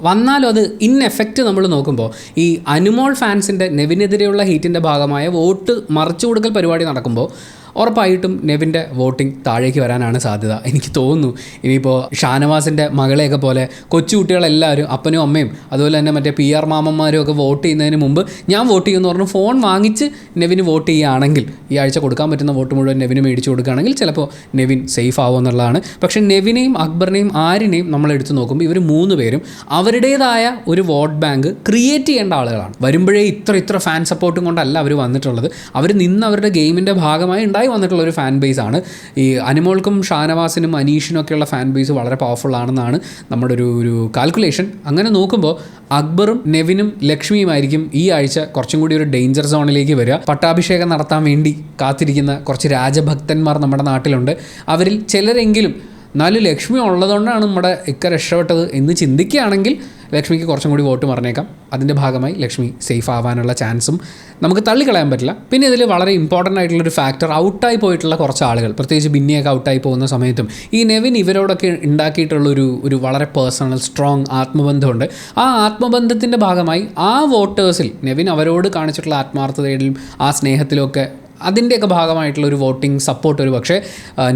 വന്നാലും അത് ഇൻ എഫക്റ്റ് നമ്മൾ നോക്കുമ്പോൾ ഈ അനുമോൾ ഫാൻസിൻ്റെ നെവിനെതിരെയുള്ള ഹീറ്റിൻ്റെ ഭാഗമായ വോട്ട് മറിച്ചു കൊടുക്കൽ പരിപാടി നടക്കുമ്പോൾ ഉറപ്പായിട്ടും നെവിൻ്റെ വോട്ടിംഗ് താഴേക്ക് വരാനാണ് സാധ്യത. എനിക്ക് തോന്നുന്നു ഇനിയിപ്പോൾ ഷാനവാസിൻ്റെ മകളെയൊക്കെ പോലെ കൊച്ചുകുട്ടികളെല്ലാവരും അപ്പനും അമ്മയും അതുപോലെ തന്നെ മറ്റേ PR മാമന്മാരും ഒക്കെ വോട്ട് ചെയ്യുന്നതിന് മുമ്പ് ഞാൻ വോട്ട് ചെയ്യുമെന്ന് പറഞ്ഞ് ഫോൺ വാങ്ങിച്ച് നെവിന് വോട്ട് ചെയ്യുകയാണെങ്കിൽ, ഈ ആഴ്ച കൊടുക്കാൻ പറ്റുന്ന വോട്ട് മുഴുവൻ നെവിന് മേടിച്ചു കൊടുക്കുകയാണെങ്കിൽ ചിലപ്പോൾ നെവിൻ സേഫ് ആവും എന്നുള്ളതാണ്. പക്ഷേ നെവിനെയും അക്ബറിനെയും ആര്യനെയും നമ്മൾ എടുത്തു നോക്കുമ്പോൾ ഇവർ 3 പേരും അവരുടേതായ ഒരു വോട്ട് ബാങ്ക് ക്രിയേറ്റ് ചെയ്യേണ്ട ആളുകളാണ്. വരുമ്പോഴേ ഇത്ര ഫാൻ സപ്പോർട്ടും കൊണ്ടല്ല അവർ വന്നിട്ടുള്ളത്. അവർ നിന്ന് അവരുടെ ഗെയിമിൻ്റെ ഭാഗമായി വന്നിട്ടുള്ള ഒരു ഫാൻ ബേസ് ആണ്. ഈ അനുമോൾക്കും ഷാനവാസിനും അനീഷിനും ഒക്കെയുള്ള ഫാൻ ബേസ് വളരെ പവർഫുൾ ആണെന്നാണ് നമ്മുടെ ഒരു കാൽക്കുലേഷൻ. അങ്ങനെ നോക്കുമ്പോൾ അക്ബറും നെവിനും ലക്ഷ്മിയുമായിരിക്കും ഈ ആഴ്ച കുറച്ചും കൂടി ഒരു ഡേഞ്ചർ സോണിലേക്ക് വരിക. പട്ടാഭിഷേകം നടത്താൻ വേണ്ടി കാത്തിരിക്കുന്ന കുറച്ച് രാജഭക്തന്മാർ നമ്മുടെ നാട്ടിലുണ്ട്. അവരിൽ ചിലരെങ്കിലും എന്നാലും ലക്ഷ്മി ഉള്ളതുകൊണ്ടാണ് നമ്മുടെ രക്ഷപ്പെട്ടത് എന്ന് ചിന്തിക്കുകയാണെങ്കിൽ ലക്ഷ്മിക്ക് കുറച്ചും കൂടി വോട്ട് മറിഞ്ഞേക്കാം. അതിൻ്റെ ഭാഗമായി ലക്ഷ്മി സേഫ് ആവാനുള്ള ചാൻസും നമുക്ക് തള്ളിക്കളയാൻ പറ്റില്ല. പിന്നെ ഇതിൽ വളരെ ഇമ്പോർട്ടൻ്റ് ആയിട്ടുള്ളൊരു ഫാക്ടർ, ഔട്ടായി പോയിട്ടുള്ള കുറച്ച് ആളുകൾ, പ്രത്യേകിച്ച് ബിന്നിയൊക്കെ ഔട്ടായി പോകുന്ന സമയത്തും ഈ നെവിൻ ഇവരോടൊക്കെ ഉണ്ടാക്കിയിട്ടുള്ളൊരു വളരെ പേഴ്സണൽ സ്ട്രോങ് ആത്മബന്ധമുണ്ട്. ആ ആത്മബന്ധത്തിൻ്റെ ഭാഗമായി ആ വോട്ടേഴ്സിൽ നെവിൻ അവരോട് കാണിച്ചിട്ടുള്ള ആത്മാർത്ഥതയിലും ആ സ്നേഹത്തിലൊക്കെ അതിൻ്റെയൊക്കെ ഭാഗമായിട്ടുള്ള ഒരു വോട്ടിംഗ് സപ്പോർട്ട് ഒരു പക്ഷേ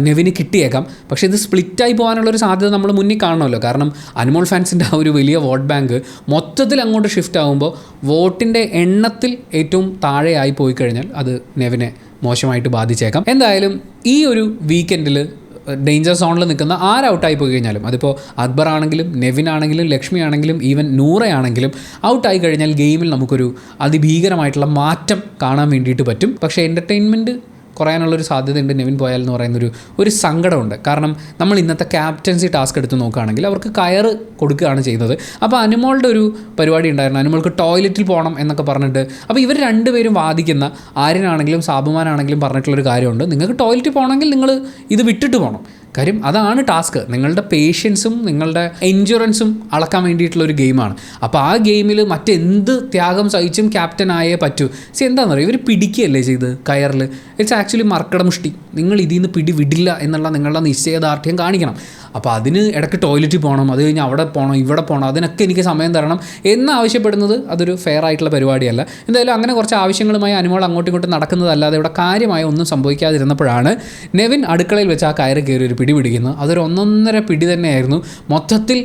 നെവിന് കിട്ടിയേക്കാം. പക്ഷേ ഇത് സ്പ്ലിറ്റായി പോകാനുള്ളൊരു സാധ്യത നമ്മൾ മുന്നിൽ കാണണമല്ലോ. കാരണം അനുമോൾ ഫാൻസിൻ്റെ ആ ഒരു വലിയ വോട്ട് ബാങ്ക് മൊത്തത്തിൽ അങ്ങോട്ട് ഷിഫ്റ്റ് ആകുമ്പോൾ വോട്ടിൻ്റെ എണ്ണത്തിൽ ഏറ്റവും താഴെയായി പോയി കഴിഞ്ഞാൽ അത് നെവിനെ മോശമായിട്ട് ബാധിച്ചേക്കാം. എന്തായാലും ഈ ഒരു വീക്കെൻഡിൽ ഡേഞ്ചർ സോണിൽ നിൽക്കുന്ന ഔട്ടായി പോയി കഴിഞ്ഞാലും, അതിപ്പോൾ അക്ബർ ആണെങ്കിലും നെവിൻ ആണെങ്കിലും ലക്ഷ്മി ആണെങ്കിലും ഈവൻ നൂറയാണെങ്കിലും ഔട്ടായി കഴിഞ്ഞാൽ ഗെയിമിൽ നമുക്കൊരു അതിഭീകരമായിട്ടുള്ള മാറ്റം കാണാൻ വേണ്ടിയിട്ട് പറ്റും. പക്ഷേ എൻ്റർടൈൻമെൻറ്റ് കുറയാനുള്ളൊരു സാധ്യതയുണ്ട് നെവിൻ പോയാൽ എന്ന് പറയുന്നൊരു സങ്കടമുണ്ട്. കാരണം നമ്മൾ ഇന്നത്തെ ക്യാപ്റ്റൻസി ടാസ്ക് എടുത്ത് നോക്കുകയാണെങ്കിൽ അവർക്ക് കയറ് കൊടുക്കുകയാണ് ചെയ്യുന്നത്. അപ്പോൾ അനുമോളുടെ ഒരു പരിപാടി ഉണ്ടായിരുന്നു, അനുമോൾക്ക് ടോയ്ലറ്റിൽ പോകണം എന്നൊക്കെ പറഞ്ഞിട്ട്. അപ്പോൾ ഇവർ 2 പേരും വാദിക്കുന്ന, ആര്യനാണെങ്കിലും സാബുമാനാണെങ്കിലും പറഞ്ഞിട്ടുള്ളൊരു കാര്യമുണ്ട്, നിങ്ങൾക്ക് ടോയ്ലറ്റിൽ പോകണമെങ്കിൽ നിങ്ങൾ ഇത് വിട്ടിട്ട് പോകണം. കാര്യം അതാണ് ടാസ്ക്. നിങ്ങളുടെ പേഷ്യൻസും നിങ്ങളുടെ എൻജുറൻസും അളക്കാൻ വേണ്ടിയിട്ടുള്ളൊരു ഗെയിമാണ്. അപ്പോൾ ആ ഗെയിമിൽ മറ്റെന്ത് ത്യാഗം സഹിച്ചും ക്യാപ്റ്റൻ ആയേ പറ്റൂ. എന്താണെന്ന് പറയുക, ഇവർ പിടിക്കുകയല്ലേ ചെയ്ത് കയറിൽ. ഇറ്റ്സ് ആക്ച്വലി മർക്കടമുഷ്ടി. നിങ്ങൾ ഇതിൽ നിന്ന് പിടി വിടില്ല എന്നുള്ള നിങ്ങളുടെ നിശ്ചയദാർഢ്യം കാണിക്കണം. അപ്പോൾ അതിന് ഇടയ്ക്ക് ടോയ്ലറ്റിൽ പോകണം, അത് കഴിഞ്ഞ് അവിടെ പോകണം, ഇവിടെ പോകണം, അതിനൊക്കെ എനിക്ക് സമയം തരണം എന്നാവശ്യപ്പെടുന്നത് അതൊരു ഫെയർ ആയിട്ടുള്ള പരിപാടിയല്ല. എന്തായാലും അങ്ങനെ കുറച്ച് ആവശ്യങ്ങളുമായി അനുമോൾ അങ്ങോട്ടും ഇങ്ങോട്ടും നടക്കുന്നതല്ലാതെ ഇവിടെ കാര്യമായ ഒന്നും സംഭവിക്കാതിരുന്നപ്പോഴാണ് നെവിൻ അടുക്കളയിൽ വെച്ച് ആ കയറ് കയറി ഒരു പിടി പിടിക്കുന്നത്. അതൊരു 1.5 പിടി തന്നെയായിരുന്നു. മൊത്തത്തിൽ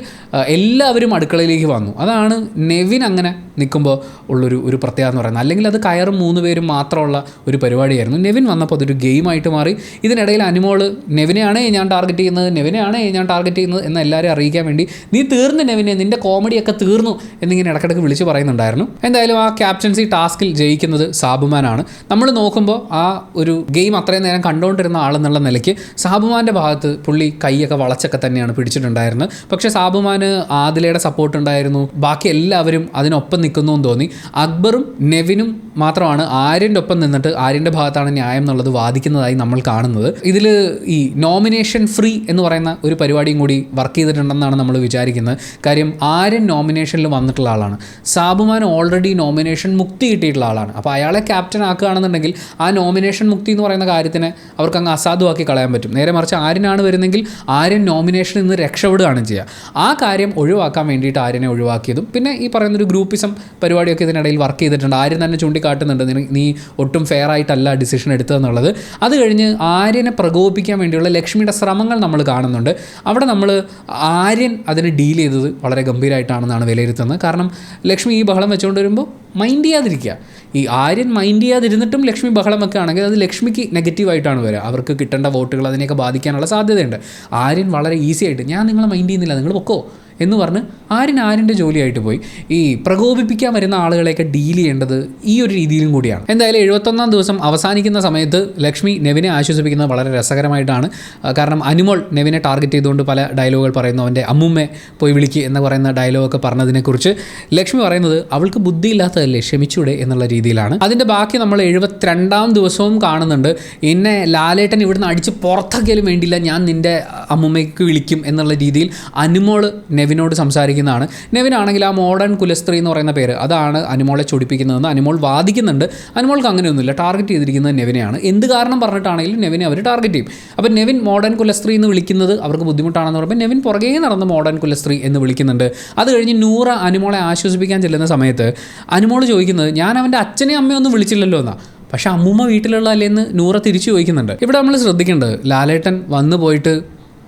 എല്ലാവരും അടുക്കളയിലേക്ക് വന്നു. അതാണ് നെവിൻ അങ്ങനെ നിൽക്കുമ്പോൾ ഉള്ളൊരു പ്രത്യേകത എന്ന് പറയുന്നത്. അല്ലെങ്കിൽ അത് കയറും 3 പേരും മാത്രമുള്ള ഒരു പരിപാടിയായിരുന്നു. നെവിൻ വന്നപ്പോൾ അതൊരു ഗെയിമായിട്ട് മാറി. ഇതിനിടയിൽ അനുമോൾ നെവിനെയാണ് ഞാൻ ടാർഗറ്റ് ചെയ്യുന്നത് എന്ന് എല്ലാവരെയും അറിയിക്കാൻ വേണ്ടി നീ തീർന്നു നെവിനെ, നിൻ്റെ കോമഡിയൊക്കെ തീർന്നു എന്നിങ്ങനെ ഇടയ്ക്കിടയ്ക്ക് വിളിച്ച് പറയുന്നുണ്ടായിരുന്നു. എന്തായാലും ആ ക്യാപ്റ്റൻസി ടാസ്കിൽ ജയിക്കുന്നത് സാബുമാനാണ്. നമ്മൾ നോക്കുമ്പോൾ ആ ഒരു ഗെയിം അത്രയും നേരം കണ്ടുകൊണ്ടിരുന്ന ആളെന്നുള്ള നിലയ്ക്ക് സാബുമാൻ്റെ ഭാഗത്ത് പുള്ളി കൈയൊക്കെ വളച്ചൊക്കെ തന്നെയാണ് പിടിച്ചിട്ടുണ്ടായിരുന്നത്. പക്ഷേ സാബുമാന് ആദിലയുടെ സപ്പോർട്ട് ഉണ്ടായിരുന്നു, ബാക്കി എല്ലാവരും അതിനൊപ്പം നിൽക്കുന്നു എന്ന് തോന്നി. അക്ബറും നെവിനും മാത്രമാണ് ആര്യൻ്റെ ഒപ്പം നിന്നിട്ട് ആര്യൻ്റെ ഭാഗത്താണ് ന്യായം എന്നുള്ളത് വാദിക്കുന്നതായി നമ്മൾ കാണുന്നത്. ഇതിൽ ഈ നോമിനേഷൻ ഫ്രീ എന്ന് പറയുന്ന ഒരു പരിപാടിയും കൂടി വർക്ക് ചെയ്തിട്ടുണ്ടെന്നാണ് നമ്മൾ വിചാരിക്കുന്നത്. കാര്യം ആര്യൻ നോമിനേഷനിൽ വന്നിട്ടുള്ള ആളാണ്, സാബുമാൻ ഓൾറെഡി നോമിനേഷൻ മുക്തി കിട്ടിയിട്ടുള്ള ആളാണ്. അപ്പോൾ അയാളെ ക്യാപ്റ്റൻ ആക്കുകയാണെന്നുണ്ടെങ്കിൽ ആ നോമിനേഷൻ മുക്തി എന്ന് പറയുന്ന കാര്യത്തിനെ അവർക്ക് അങ്ങ് അസാധുവാക്കി കളയാൻ പറ്റും. നേരെ മറിച്ച് ആര്യനാണ് ആര്യനാണ് വരുന്നെങ്കിൽ ആര്യൻ നോമിനേഷനിൽ നിന്ന് രക്ഷപ്പെടുകയാണ് ചെയ്യുക. ആ കാര്യം ഒഴിവാക്കാൻ വേണ്ടിയിട്ട് ആര്യനെ ഒഴിവാക്കിയതും പിന്നെ ഈ പറയുന്നൊരു ഗ്രൂപ്പിസം പരിപാടിയൊക്കെ ഇതിനിടയിൽ വർക്ക് ചെയ്തിട്ടുണ്ട്. ആര്യൻ തന്നെ ചൂണ്ടിക്കാട്ടുന്നുണ്ട് നീ ഒട്ടും ഫെയർ ആയിട്ടല്ല ഡിസിഷൻ എടുത്തതെന്നുള്ളത്. അത് കഴിഞ്ഞ് ആര്യനെ പ്രകോപിപ്പിക്കാൻ വേണ്ടിയുള്ള ലക്ഷ്മിയുടെ ശ്രമങ്ങൾ നമ്മൾ കാണുന്നുണ്ട്. അവിടെ നമ്മൾ ആര്യൻ അതിനെ ഡീൽ ചെയ്തത് വളരെ ഗംഭീരമായിട്ടാണെന്നാണ് വിലയിരുത്തുന്നത്. കാരണം ലക്ഷ്മി ഈ ബഹളം വെച്ചുകൊണ്ട് വരുമ്പോൾ മൈൻഡ് ചെയ്യാതിരിക്കുക. ഈ ആര്യൻ മൈൻഡ് ചെയ്യാതിരുന്നിട്ടും ലക്ഷ്മി ബഹളം വെക്കുകയാണെങ്കിൽ അത് ലക്ഷ്മിക്ക് നെഗറ്റീവായിട്ടാണ് വരിക. അവർക്ക് കിട്ടേണ്ട വോട്ടുകൾ അതിനെയൊക്കെ ബാധിക്കാനുള്ള സാധ്യതയുണ്ട്. ആര്യൻ വളരെ ഈസി ആയിട്ട് ഞാൻ നിങ്ങളെ മൈൻഡ് ചെയ്യുന്നില്ല, നിങ്ങൾ പൊക്കോ എന്ന് പറഞ്ഞ് ആര്യൻ്റെ ജോലിയായിട്ട് പോയി. ഈ പ്രകോപിപ്പിക്കാൻ വരുന്ന ആളുകളെയൊക്കെ ഡീൽ ചെയ്യേണ്ടത് ഈ ഒരു രീതിയിലും കൂടിയാണ്. എന്തായാലും 71-ാം ദിവസം അവസാനിക്കുന്ന സമയത്ത് ലക്ഷ്മി നെവിനെ ആശ്വസിപ്പിക്കുന്നത് വളരെ രസകരമായിട്ടാണ്. കാരണം അനുമോൾ നെവിനെ ടാർഗറ്റ് ചെയ്തുകൊണ്ട് പല ഡയലോഗുകൾ പറയുന്നു. അവൻ്റെ അമ്മുമ്മയെ പോയി വിളിക്കുക എന്ന് പറയുന്ന ഡയലോഗൊക്കെ പറഞ്ഞതിനെക്കുറിച്ച് ലക്ഷ്മി പറയുന്നത് അവൾക്ക് ബുദ്ധിയില്ലാത്തതല്ലേ, ക്ഷമിച്ചൂടെ എന്നുള്ള രീതിയിലാണ്. അതിൻ്റെ ബാക്കി നമ്മൾ 72-ാം ദിവസവും കാണുന്നുണ്ട്. എന്നെ ലാലേട്ടൻ ഇവിടുന്ന് അടിച്ച് പുറത്താക്കിയാലും വേണ്ടിയില്ല, ഞാൻ നിൻ്റെ അമ്മുമ്മയ്ക്ക് വിളിക്കും എന്നുള്ള രീതിയിൽ അനുമോൾ നെവിനോട് സംസാരിക്കുന്നതാണ്. നെവിനാണെങ്കിൽ ആ മോഡേൺ കുലസ്ത്രീ എന്ന് പറയുന്ന പേര് അതാണ് അനുമോളെ ചൊടിപ്പിക്കുന്നതെന്ന് അനുമോൾ വാദിക്കുന്നുണ്ട്. അനുമോൾക്ക് അങ്ങനെയൊന്നുമില്ല, ടാർഗറ്റ് ചെയ്തിരിക്കുന്നത് നെവിനെയാണ്. എന്ത് കാരണം പറഞ്ഞിട്ടാണെങ്കിലും നെവിനെ അവർ ടാർഗറ്റ് ചെയ്യും. അപ്പോൾ നെവിൻ മോഡേൺ കുലസ്ത്രീ എന്ന് വിളിക്കുന്നത് അവർക്ക് ബുദ്ധിമുട്ടാണെന്ന് പറയുമ്പോൾ നെവിൻ പുറകെ നടന്ന് മോഡേൺ കുലസ്ത്രീ എന്ന് വിളിക്കുന്നുണ്ട്. അത് കഴിഞ്ഞ് നൂറ അനുമോളെ ആശ്വസിപ്പിക്കാൻ ചെല്ലുന്ന സമയത്ത് അനുമോൾ ചോദിക്കുന്നത് ഞാൻ അവൻ്റെ അച്ഛനെയും അമ്മയൊന്നും വിളിച്ചില്ലല്ലോ എന്നാണ്. പക്ഷേ അമ്മൂമ്മ വീട്ടിലുള്ളതല്ലേന്ന് നൂറ തിരിച്ചു ചോദിക്കുന്നുണ്ട്. ഇവിടെ നമ്മൾ ശ്രദ്ധിക്കേണ്ടത് ലാലേട്ടൻ വന്നു പോയിട്ട്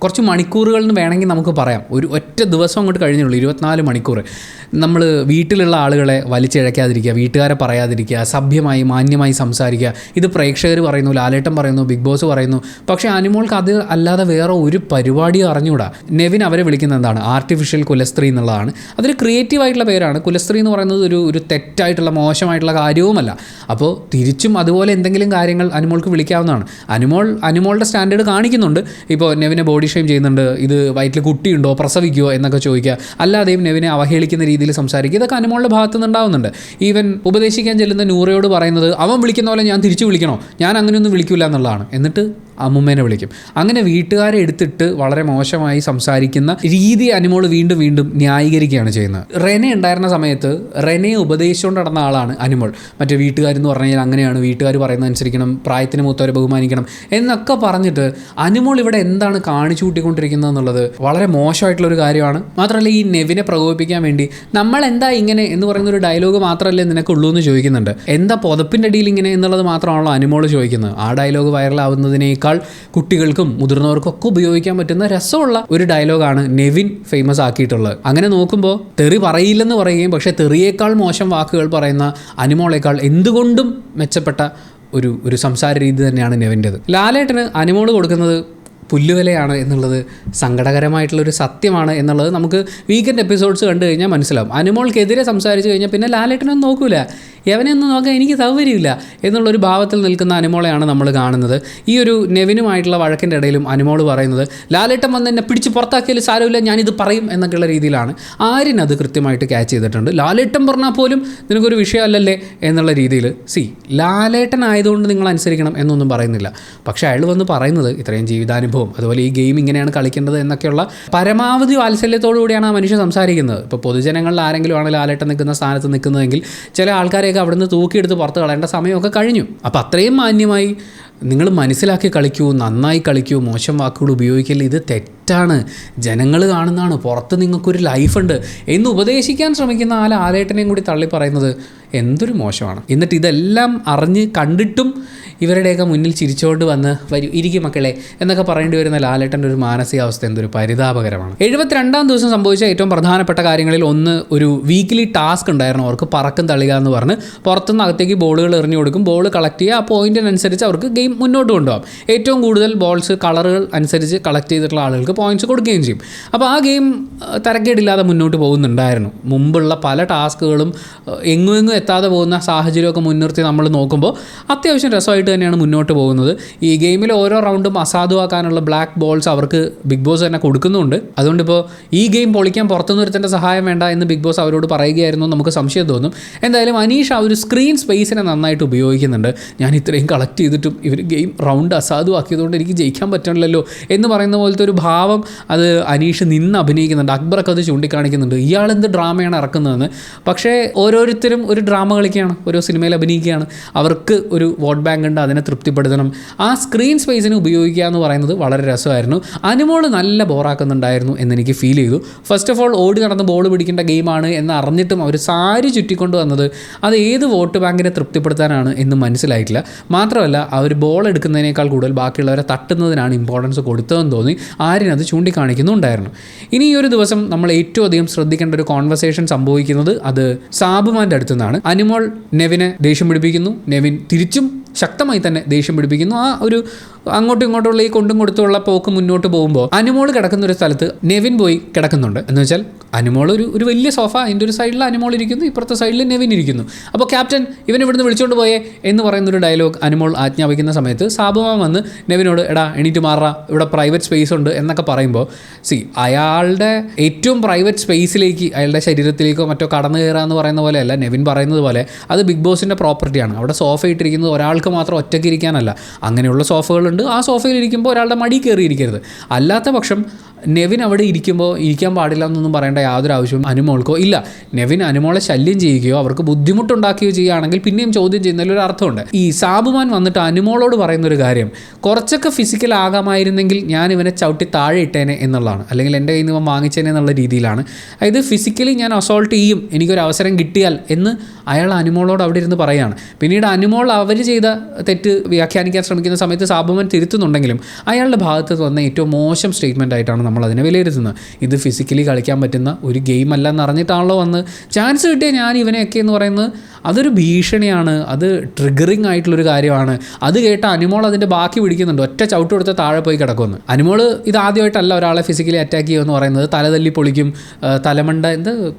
കുറച്ച് മണിക്കൂറുകളെന്ന് വേണമെങ്കിൽ നമുക്ക് പറയാം. ഒറ്റ ദിവസം അങ്ങോട്ട് കഴിഞ്ഞുള്ളൂ, 24 മണിക്കൂർ. നമ്മൾ വീട്ടിലുള്ള ആളുകളെ വലിച്ചിഴക്കാതിരിക്കുക, വീട്ടുകാരെ പറയാതിരിക്കുക, സഭ്യമായി മാന്യമായി സംസാരിക്കുക. ഇത് പ്രേക്ഷകർ പറയുന്നു, ലാലേട്ടൻ പറയുന്നു, ബിഗ് ബോസ് പറയുന്നു. പക്ഷേ അനുമോൾക്ക് അത് അല്ലാതെ വേറെ ഒരു പരിപാടിയും അറിഞ്ഞുകൂടാ. നെവിൻ അവരെ വിളിക്കുന്നത് എന്താണ്, ആർട്ടിഫിഷ്യൽ കുലസ്ത്രീ എന്നുള്ളതാണ്. അതൊരു ക്രിയേറ്റീവായിട്ടുള്ള പേരാണ്. കുലസ്ത്രീ എന്ന് പറയുന്നത് ഒരു തെറ്റായിട്ടുള്ള മോശമായിട്ടുള്ള കാര്യവുമല്ല. അപ്പോൾ തിരിച്ചും അതുപോലെ എന്തെങ്കിലും കാര്യങ്ങൾ അനുമോൾക്ക് വിളിക്കാവുന്നതാണ്. അനുമോളുടെ സ്റ്റാൻഡേർഡ് കാണിക്കുന്നുണ്ട്. ഇപ്പോൾ നെവിനെ ബോഡി ഷെയിം ചെയ്യുന്നുണ്ട്, ഇത് വയറ്റിൽ കുട്ടിയുണ്ടോ, പ്രസവിക്കുമോ എന്നൊക്കെ ചോദിക്കുക. അല്ലാതെയും നെവിനെ അവഹേളിക്കുന്ന രീതിയിൽ സംസാരിക്കുക. ഇതൊക്കെ അനുമോളുടെ ഭാഗത്ത് നിന്നുണ്ടാവുന്നുണ്ട്. ഈവൻ ഉപദേശിക്കാൻ ചെല്ലുന്ന നൂറയോട് പറയുന്നത് അവൻ വിളിക്കുന്ന പോലെ ഞാൻ തിരിച്ചു വിളിക്കണോ, ഞാൻ അങ്ങനെയൊന്നും വിളിക്കില്ല എന്നുള്ളതാണ്. എന്നിട്ട് അമ്മുമ്മേനെ വിളിക്കും. അങ്ങനെ വീട്ടുകാരെ എടുത്തിട്ട് വളരെ മോശമായി സംസാരിക്കുന്ന രീതി അനുമോൾ വീണ്ടും വീണ്ടും ന്യായീകരിക്കുകയാണ് ചെയ്യുന്നത്. റെനെ ഉണ്ടായിരുന്ന സമയത്ത് റെനെ ഉപദേശിച്ചുകൊണ്ട് നടന്ന ആളാണ് അനുമോൾ. മറ്റേ വീട്ടുകാരെന്ന് പറഞ്ഞു കഴിഞ്ഞാൽ അങ്ങനെയാണ്, വീട്ടുകാർ പറയുന്നത് അനുസരിക്കണം, പ്രായത്തിന് മൂത്തവരെ ബഹുമാനിക്കണം എന്നൊക്കെ പറഞ്ഞിട്ട് അനുമോൾ ഇവിടെ എന്താണ് കാണിച്ചു കൂട്ടിക്കൊണ്ടിരിക്കുന്നത് എന്നുള്ളത് വളരെ മോശമായിട്ടുള്ളൊരു കാര്യമാണ്. മാത്രമല്ല ഈ നെവിനെ പ്രകോപിപ്പിക്കാൻ വേണ്ടി നമ്മൾ എന്താ ഇങ്ങനെ എന്ന് പറയുന്ന ഒരു ഡയലോഗ് മാത്രമല്ലേ നിനക്കുള്ളൂ എന്ന് ചോദിക്കുന്നുണ്ട്. എന്താ പുതപ്പിൻ്റെ അടിയിൽ ഇങ്ങനെ എന്നുള്ളത് മാത്രമാണല്ലോ അനുമോൾ ചോദിക്കുന്നത്. ആ ഡയലോഗ് വൈറലാവുന്നതിനേക്കാൾ കുട്ടികൾക്കും മുതിർന്നവർക്കും ഒക്കെ ഉപയോഗിക്കാൻ പറ്റുന്ന രസമുള്ള ഒരു ഡയലോഗാണ് നെവിൻ ഫേമസ് ആക്കിയിട്ടുള്ളത്. അങ്ങനെ നോക്കുമ്പോൾ തെറി പറയില്ലെന്ന് പറയുകയും പക്ഷേ തെറിയേക്കാൾ മോശം വാക്കുകൾ പറയുന്ന അനുമോളേക്കാൾ എന്തുകൊണ്ടും മെച്ചപ്പെട്ട ഒരു സംസാര രീതി തന്നെയാണ് നെവിൻ്റെത്. ലാലേട്ടന് അനുമോൾ കൊടുക്കുന്നത് പുല്ലുവിലയാണ് എന്നുള്ളത് സങ്കടകരമായിട്ടുള്ളൊരു സത്യമാണ് എന്നുള്ളത് നമുക്ക് വീക്കെൻഡ് എപ്പിസോഡ്സ് കണ്ടു കഴിഞ്ഞാൽ മനസ്സിലാവും. അനുമോൾക്കെതിരെ സംസാരിച്ച് കഴിഞ്ഞാൽ പിന്നെ ലാലേട്ടനൊന്നും നോക്കൂല, യവനെയൊന്നും നോക്കാൻ എനിക്ക് സൗകര്യമില്ല എന്നുള്ളൊരു ഭാവത്തിൽ നിൽക്കുന്ന അനുമോളെയാണ് നമ്മൾ കാണുന്നത്. ഈ ഒരു നെവിനുമായിട്ടുള്ള വഴക്കിൻ്റെ ഇടയിലും അനുമോൾ പറയുന്നത് ലാലേട്ടൻ വന്ന് എന്നെ പിടിച്ച് പുറത്താക്കിയാൽ സാരമില്ല, ഞാനിത് പറയും എന്നൊക്കെയുള്ള രീതിയിലാണ്. ആര്യൻ അത് കൃത്യമായിട്ട് ക്യാച്ച് ചെയ്തിട്ടുണ്ട്. ലാലേട്ടൻ പറഞ്ഞാൽ പോലും നിനക്കൊരു വിഷയമല്ലല്ലേ എന്നുള്ള രീതിയിൽ. ലാലേട്ടൻ ആയതുകൊണ്ട് നിങ്ങൾ അനുസരിക്കണം എന്നൊന്നും പറയുന്നില്ല. പക്ഷേ അയാൾ വന്ന് പറയുന്നത് ഇത്രയും ജീവിതാനുഭവം, അതുപോലെ ഈ ഗെയിം ഇങ്ങനെയാണ് കളിക്കേണ്ടത് എന്നൊക്കെയുള്ള പരമാവധി വാത്സല്യത്തോടു കൂടിയാണ് ആ മനുഷ്യൻ സംസാരിക്കുന്നത്. ഇപ്പോൾ പൊതുജനങ്ങളിൽ ആരെങ്കിലും ആണ് ലാലേട്ടൻ നിൽക്കുന്ന സ്ഥാനത്ത് നിൽക്കുന്നതെങ്കിൽ ചില ആൾക്കാരെയൊക്കെ അവിടുന്ന് തൂക്കിയെടുത്ത് പുറത്ത് കളയേണ്ട സമയമൊക്കെ കഴിഞ്ഞു. അപ്പോൾ അത്രയും മാന്യമായി നിങ്ങൾ മനസ്സിലാക്കി കളിക്കൂ, നന്നായി കളിക്കൂ, മോശം വാക്കുകൾ ഉപയോഗിക്കില്ല, ഇത് തെറ്റാണ്, ജനങ്ങൾ കാണുന്നതാണ്, പുറത്ത് നിങ്ങൾക്കൊരു ലൈഫുണ്ട് എന്ന് ഉപദേശിക്കാൻ ശ്രമിക്കുന്ന ആ ലാലേട്ടനെയും കൂടി തള്ളി പറയുന്നത് എന്തൊരു മോശമാണ്. എന്നിട്ട് ഇതെല്ലാം അറിഞ്ഞ് കണ്ടിട്ടും ഇവരുടെയൊക്കെ മുന്നിൽ ചിരിച്ചുകൊണ്ട് വന്ന് വരും ഇരിക്കും മക്കളെ എന്നൊക്കെ പറയേണ്ടി വരുന്ന ലാലേട്ടൻ്റെ ഒരു മാനസികാവസ്ഥ എന്തൊരു പരിതാപകരമാണ്. 72-ാം ദിവസം സംഭവിച്ച ഏറ്റവും പ്രധാനപ്പെട്ട കാര്യങ്ങളിൽ ഒന്ന്, ഒരു വീക്കിലി ടാസ്ക് ഉണ്ടായിരുന്നു അവർക്ക്, പറക്കും തള്ളുക എന്ന് പറഞ്ഞ് പുറത്തുനിന്ന് അകത്തേക്ക് ബോളുകൾ എറിഞ്ഞു കൊടുക്കും. ബോൾ കളക്ട് ചെയ്യുക, ആ പോയിന്റിനനുസരിച്ച് അവർക്ക് ഗെയിം മുന്നോട്ട് കൊണ്ടുപോകാം. ഏറ്റവും കൂടുതൽ ബോൾസ് കളറുകൾ അനുസരിച്ച് കളക്ട് ചെയ്തിട്ടുള്ള ആളുകൾക്ക് പോയിന്റ്സ് കൊടുക്കുകയും ചെയ്യും. അപ്പോൾ ആ ഗെയിം തരക്കേടില്ലാതെ മുന്നോട്ട് പോകുന്നുണ്ടായിരുന്നു. മുമ്പുള്ള പല ടാസ്കുകളും എങ്ങും എത്താതെ പോകുന്ന സാഹചര്യമൊക്കെ മുൻനിർത്തി നമ്മൾ നോക്കുമ്പോൾ അത്യാവശ്യം രസമായിട്ട് തന്നെയാണ് മുന്നോട്ട് പോകുന്നത്. ഈ ഗെയിമിൽ ഓരോ റൗണ്ടും അസാധുവാക്കാനുള്ള ബ്ലാക്ക് ബോൾസ് അവർക്ക് ബിഗ് ബോസ് തന്നെ കൊടുക്കുന്നുണ്ട്. അതുകൊണ്ടിപ്പോൾ ഈ ഗെയിം പൊളിക്കാൻ പുറത്തുനിന്ന് ഒരുത്തൻ്റെ സഹായം വേണ്ട എന്ന് ബിഗ് ബോസ് അവരോട് പറയുകയായിരുന്നു, നമുക്ക് സംശയം തോന്നും. എന്തായാലും അനീഷ് ആ ഒരു സ്ക്രീൻ സ്പേസിനെ നന്നായിട്ട് ഉപയോഗിക്കുന്നുണ്ട്. ഞാൻ ഇത്രയും കളക്ട് ചെയ്തിട്ടും ഇവർ ഗെയിം റൗണ്ട് അസാധുവാക്കിയതുകൊണ്ട് എനിക്ക് ജയിക്കാൻ പറ്റണില്ലല്ലോ എന്ന് പറയുന്ന പോലത്തെ ഒരു ഭാവം അത് അനീഷ് നിന്ന് അഭിനയിക്കുന്നുണ്ട്. അക്ബറൊക്കെ അത് ചൂണ്ടിക്കാണിക്കുന്നുണ്ട്, ഇയാളെന്ത് ഡ്രാമയാണ് ഇറക്കുന്നതെന്ന്. പക്ഷേ ഓരോരുത്തരും ഒരു ഡ്രാമ കളിക്കുകയാണ്, ഓരോ സിനിമയിൽ അഭിനയിക്കുകയാണ്. അവർക്ക് ഒരു വോട്ട് ബാങ്ക് ഉണ്ട്, അതിനെ തൃപ്തിപ്പെടുത്തണം. ആ സ്ക്രീൻ സ്പേസിന് ഉപയോഗിക്കുക എന്ന് പറയുന്നത് വളരെ രസമായിരുന്നു. അനുമോൾ നല്ല ബോറാക്കുന്നുണ്ടായിരുന്നു എന്നെനിക്ക് ഫീൽ ചെയ്തു. ഫസ്റ്റ് ഓഫ് ഓൾ ഓടി നടന്ന് ബോൾ പിടിക്കേണ്ട ഗെയിമാണ് എന്ന് അറിഞ്ഞിട്ടും അവർ സാരി ചുറ്റിക്കൊണ്ട് വന്നത് അത് ഏത് വോട്ട് ബാങ്കിനെ തൃപ്തിപ്പെടുത്താനാണ് എന്ന് മനസ്സിലായിട്ടില്ല. മാത്രമല്ല അവർ ബോൾ എടുക്കുന്നതിനേക്കാൾ കൂടുതൽ ബാക്കിയുള്ളവരെ തട്ടുന്നതിനാണ് ഇമ്പോർട്ടൻസ് കൊടുത്തതെന്ന് തോന്നി ആര്യനത് ചൂണ്ടിക്കാണിക്കുന്നുണ്ടായിരുന്നു. ഇനി ഈ ഒരു ദിവസം നമ്മൾ ഏറ്റവും അധികം ശ്രദ്ധിക്കേണ്ട ഒരു കോൺവെർസേഷൻ സംഭവിക്കുന്നത് അത് സാബുമാൻ്റെ അടുത്തു നിന്നാണ്. അനുമോൾ നെവിനെ ദേഷ്യം പിടിപ്പിക്കുന്നു, നെവിൻ തിരിച്ചും ശക്തമായി തന്നെ ദേഷ്യം പിടിപ്പിക്കുന്നു. ആ ഒരു അങ്ങോട്ടും ഇങ്ങോട്ടുള്ള ഈ കൊണ്ടും കൊടുത്തുള്ള പോക്ക് മുന്നോട്ട് പോകുമ്പോൾ അനുമോൾ കിടക്കുന്ന ഒരു സ്ഥലത്ത് നെവിൻ പോയി കിടക്കുന്നുണ്ട്. എന്ന് വെച്ചാൽ അനുമോൾ ഒരു വലിയ സോഫ, അതിൻ്റെ ഒരു സൈഡിൽ അനുമോൾ ഇരിക്കുന്നു, ഇപ്പുറത്തെ സൈഡിൽ നെവിൻ ഇരിക്കുന്നു. അപ്പോൾ ക്യാപ്റ്റൻ ഇവൻ ഇവിടുന്ന് വിളിച്ചുകൊണ്ട് പോയേ എന്ന് പറയുന്നൊരു ഡയലോഗ് അനുമോൾ ആജ്ഞാപിക്കുന്ന സമയത്ത് സാബുമാൻ വന്ന് നെവിനോട് എടാ എണീറ്റ് മാറാ, ഇവിടെ പ്രൈവറ്റ് സ്പേസ് ഉണ്ട് എന്നൊക്കെ പറയുമ്പോൾ അയാളുടെ ഏറ്റവും പ്രൈവറ്റ് സ്പേസിലേക്ക് അയാളുടെ ശരീരത്തിലേക്കോ മറ്റോ കടന്നു കയറുക എന്ന് പറയുന്ന പോലെയല്ല നെവിൻ പറയുന്നത് പോലെ. അത് ബിഗ് ബോസിൻ്റെ പ്രോപ്പർട്ടിയാണ്. അവിടെ സോഫ ഇട്ടിരിക്കുന്നത് ഒരാൾക്ക് മാത്രം ഒറ്റയ്ക്ക് ഇരിക്കാനല്ല. അങ്ങനെയുള്ള സോഫകളുണ്ട്. ആ സോഫയിൽ ഇരിക്കുമ്പോൾ ഒരാളുടെ മടി കയറിയിരിക്കരുത്. അല്ലാത്ത പക്ഷം നെവിൻ അവിടെ ഇരിക്കുമ്പോൾ ഇരിക്കാൻ പാടില്ല എന്നൊന്നും പറയേണ്ട യാതൊരു ആവശ്യവും അനുമോൾക്കോ ഇല്ല. നെവിൻ അനുമോളെ ശല്യം ചെയ്യുകയോ അവർക്ക് ബുദ്ധിമുട്ടുണ്ടാക്കുകയോ ചെയ്യുകയാണെങ്കിൽ പിന്നെയും ചോദ്യം ചെയ്യുന്നതിലൊരു അർത്ഥമുണ്ട്. ഈ സാബുമാൻ വന്നിട്ട് അനുമോളോട് പറയുന്നൊരു കാര്യം, കുറച്ചൊക്കെ ഫിസിക്കൽ ആകാമായിരുന്നെങ്കിൽ ഞാൻ ഇവനെ ചവിട്ടി താഴെ ഇട്ടേനെ എന്നുള്ളതാണ്, അല്ലെങ്കിൽ എൻ്റെ കയ്യിൽ നിന്ന് ഇവൻ വാങ്ങിച്ചേനെ എന്നുള്ള രീതിയിലാണ്. അതായത് ഫിസിക്കലി ഞാൻ അസോൾട്ട് ചെയ്യും എനിക്കൊരു അവസരം കിട്ടിയാൽ എന്ന് അയാൾ അനുമോളോട് അവിടെ ഇരുന്ന് പറയുകയാണ്. പിന്നീട് അനുമോൾ അവർ ചെയ്ത തെറ്റ് വ്യാഖ്യാനിക്കാൻ ശ്രമിക്കുന്ന സമയത്ത് സാബുമാൻ തിരുത്തുന്നുണ്ടെങ്കിലും അയാളുടെ ഭാഗത്ത് വന്ന ഏറ്റവും മോശം സ്റ്റേറ്റ്മെൻ്റ് ആയിട്ടാണ് നമ്മൾ അതിനെ വിലയിരുത്തുന്നത്. ഇത് ഫിസിക്കലി കളിക്കാൻ പറ്റുന്ന ഒരു ഗെയിം അല്ല എന്നറിഞ്ഞിട്ടാണല്ലോ വന്ന് ചാൻസ് കിട്ടിയ ഞാൻ ഇവനെയൊക്കെ എന്ന് പറയുന്നത് അതൊരു ഭീഷണിയാണ്, അത് ട്രിഗറിങ് ആയിട്ടുള്ളൊരു കാര്യമാണ്. അത് കേട്ട അനുമോൾ അതിൻ്റെ ബാക്കി പിടിക്കുന്നുണ്ട്, ഒറ്റ ചവിട്ട് കൊടുത്ത് താഴെ പോയി കിടക്കുമെന്ന്. അനുമോൾ ഇത് ആദ്യമായിട്ടല്ല ഒരാളെ ഫിസിക്കലി അറ്റാക്ക് ചെയ്യുമെന്ന് പറയുന്നത്. തലതല്ലി പൊളിക്കും, തലമണ്ട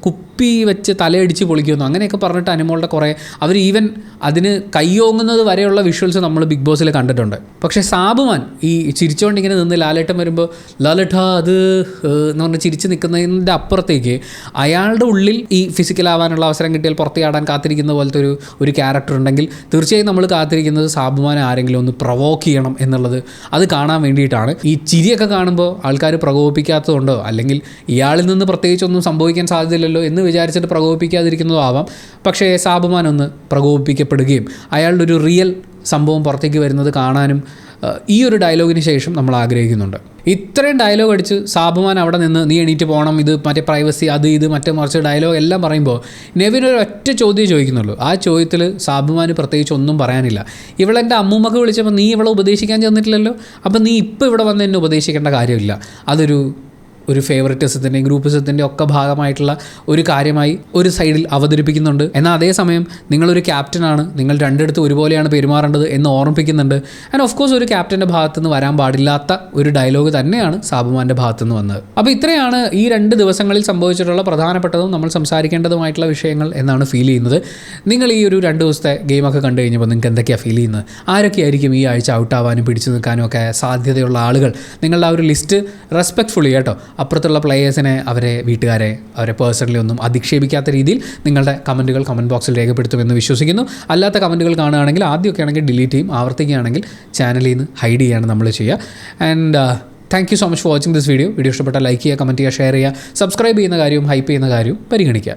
കുപ്പി വെച്ച് തലയടിച്ച് പൊളിക്കുമെന്നു അങ്ങനെയൊക്കെ പറഞ്ഞിട്ട് അനുമോളുടെ കുറേ അവർ ഈവൻ അതിന് കയ്യോങ്ങുന്നത് വരെയുള്ള വിഷ്വൽസ് നമ്മൾ ബിഗ് ബോസിൽ കണ്ടിട്ടുണ്ട്. പക്ഷേ സാബുമാൻ ഈ ചിരിച്ചുകൊണ്ടിങ്ങനെ നിന്ന് ലാലേട്ടൻ വരുമ്പോൾ ലാലേട്ട അത് എന്ന് പറഞ്ഞ് ചിരിച്ച് നിൽക്കുന്നതിൻ്റെ അപ്പുറത്തേക്ക് അയാളുടെ ഉള്ളിൽ ഈ ഫിസിക്കലാവാനുള്ള അവസരം കിട്ടിയാൽ പുറത്ത് ചാടാൻ കാത്തിരിക്കുന്ന പോലത്തെ ഒരു ക്യാരക്ടർ ഉണ്ടെങ്കിൽ തീർച്ചയായും നമ്മൾ കാത്തിരിക്കുന്നത് സാബുമാനെ ആരെങ്കിലും ഒന്ന് പ്രൊവോക്ക് ചെയ്യണം എന്നുള്ളത് അത് കാണാൻ വേണ്ടിയിട്ടാണ്. ഈ ചിരിയൊക്കെ കാണുമ്പോൾ ആൾക്കാർ പ്രകോപിപ്പിക്കാത്തതുകൊണ്ടോ അല്ലെങ്കിൽ ഇയാളിൽ നിന്ന് പ്രത്യേകിച്ചൊന്നും സംഭവിക്കാൻ സാധ്യതയില്ലല്ലോ എന്ന് വിചാരിച്ചിട്ട് പ്രകോപിപ്പിക്കാതിരിക്കുന്നതോ ആവാം. പക്ഷേ സാബുമാൻ ഒന്ന് പ്രകോപിപ്പിക്കപ്പെടുകയും അയാളുടെ ഒരു റിയൽ സംഭവം പുറത്തേക്ക് വരുന്നത് കാണാനും ഈ ഒരു ഡയലോഗിന് ശേഷം നമ്മൾ ആഗ്രഹിക്കുന്നുണ്ട്. ഇത്രയും ഡയലോഗ് അടിച്ച് സാബുമാൻ അവിടെ നിന്ന് നീ എണീറ്റ് പോകണം, ഇത് മറ്റേ പ്രൈവസി അത് ഇത് മറ്റേ മറിച്ച് ഡയലോഗ് എല്ലാം പറയുമ്പോൾ നെവിൻ ഒരു ഒറ്റ ചോദ്യം ചോദിക്കുന്നുള്ളൂ. ആ ചോദ്യത്തിൽ സാബുമാന് പ്രത്യേകിച്ച് ഒന്നും പറയാനില്ല. ഇവളെൻ്റെ അമ്മൂമ്മക്ക് വിളിച്ചപ്പോൾ നീ ഇവളെ ഉപദേശിക്കാൻ ചെന്നിട്ടില്ലല്ലോ, അപ്പം നീ ഇപ്പോൾ ഇവിടെ വന്ന് എന്നെ ഉപദേശിക്കേണ്ട കാര്യമില്ല. ഒരു ഫേവറിറ്റിസത്തിൻ്റെയും ഗ്രൂപ്പിസത്തിൻ്റെയും ഒക്കെ ഭാഗമായിട്ടുള്ള ഒരു കാര്യമായി ഒരു സൈഡിൽ അവതരിപ്പിക്കുന്നുണ്ട്. എന്നാൽ അതേസമയം നിങ്ങളൊരു ക്യാപ്റ്റനാണ്, നിങ്ങൾ രണ്ടിടത്തും ഒരുപോലെയാണ് പെരുമാറേണ്ടത് എന്ന് ഓർമ്മിപ്പിക്കുന്നുണ്ട്. ആൻഡ് ഓഫ് കോഴ്സ് ഒരു ക്യാപ്റ്റൻ്റെ ഭാഗത്തുനിന്ന് വരാൻ പാടില്ലാത്ത ഒരു ഡയലോഗ് തന്നെയാണ് സാബുമാൻ്റെ ഭാഗത്തുനിന്ന് വന്നത്. അപ്പോൾ ഇത്രയാണ് ഈ 2 ദിവസങ്ങളിൽ സംഭവിച്ചിട്ടുള്ള പ്രധാനപ്പെട്ടതും നമ്മൾ സംസാരിക്കേണ്ടതുമായിട്ടുള്ള വിഷയങ്ങൾ എന്നാണ് ഫീൽ ചെയ്യുന്നത്. നിങ്ങൾ ഈ ഒരു 2 ദിവസത്തെ ഗെയിമൊക്കെ കണ്ടു കഴിഞ്ഞപ്പോൾ നിങ്ങൾക്ക് എന്തൊക്കെയാണ് ഫീൽ ചെയ്യുന്നത്? ആരൊക്കെയായിരിക്കും ഈ ആഴ്ച ഔട്ടാവാനും പിടിച്ചു നിൽക്കാനും ഒക്കെ സാധ്യതയുള്ള ആളുകൾ? നിങ്ങളുടെ ആ ഒരു ലിസ്റ്റ് റെസ്പെക്ട്ഫുള്ളി കേട്ടോ, അപ്പുറത്തുള്ള പ്ലേയേഴ്സിനെ, അവരെ വീട്ടുകാരെ, അവരെ പേഴ്സണലി ഒന്നും അധിക്ഷേപിക്കാത്ത രീതിയിൽ നിങ്ങളുടെ കമൻറ്റുകൾ കമൻറ്റ് ബോക്സിൽ രേഖപ്പെടുത്തുമെന്ന് വിശ്വസിക്കുന്നു. അല്ലാത്ത കമൻറ്റുകൾ കാണുകയാണെങ്കിൽ ആദ്യമൊക്കെ ആണെങ്കിൽ ഡിലീറ്റ് ചെയ്യും, ആവർത്തിക്കുകയാണെങ്കിൽ ചാനലിൽ നിന്ന് ഹൈഡ് ചെയ്യാണ് നമ്മൾ ചെയ്യുക. And thank you so much for watching this video. Video ഇഷ്ടപ്പെട്ടാൽ ലൈക്ക് ചെയ്യുക, കമൻറ്റ് ചെയ്യുക, ഷെയർ ചെയ്യുക, സബ്സ്ക്രൈബ് ചെയ്യുന്ന കാര്യവും ഹൈപ്പ് ചെയ്യുന്ന കാര്യവും പരിഗണിക്കുക.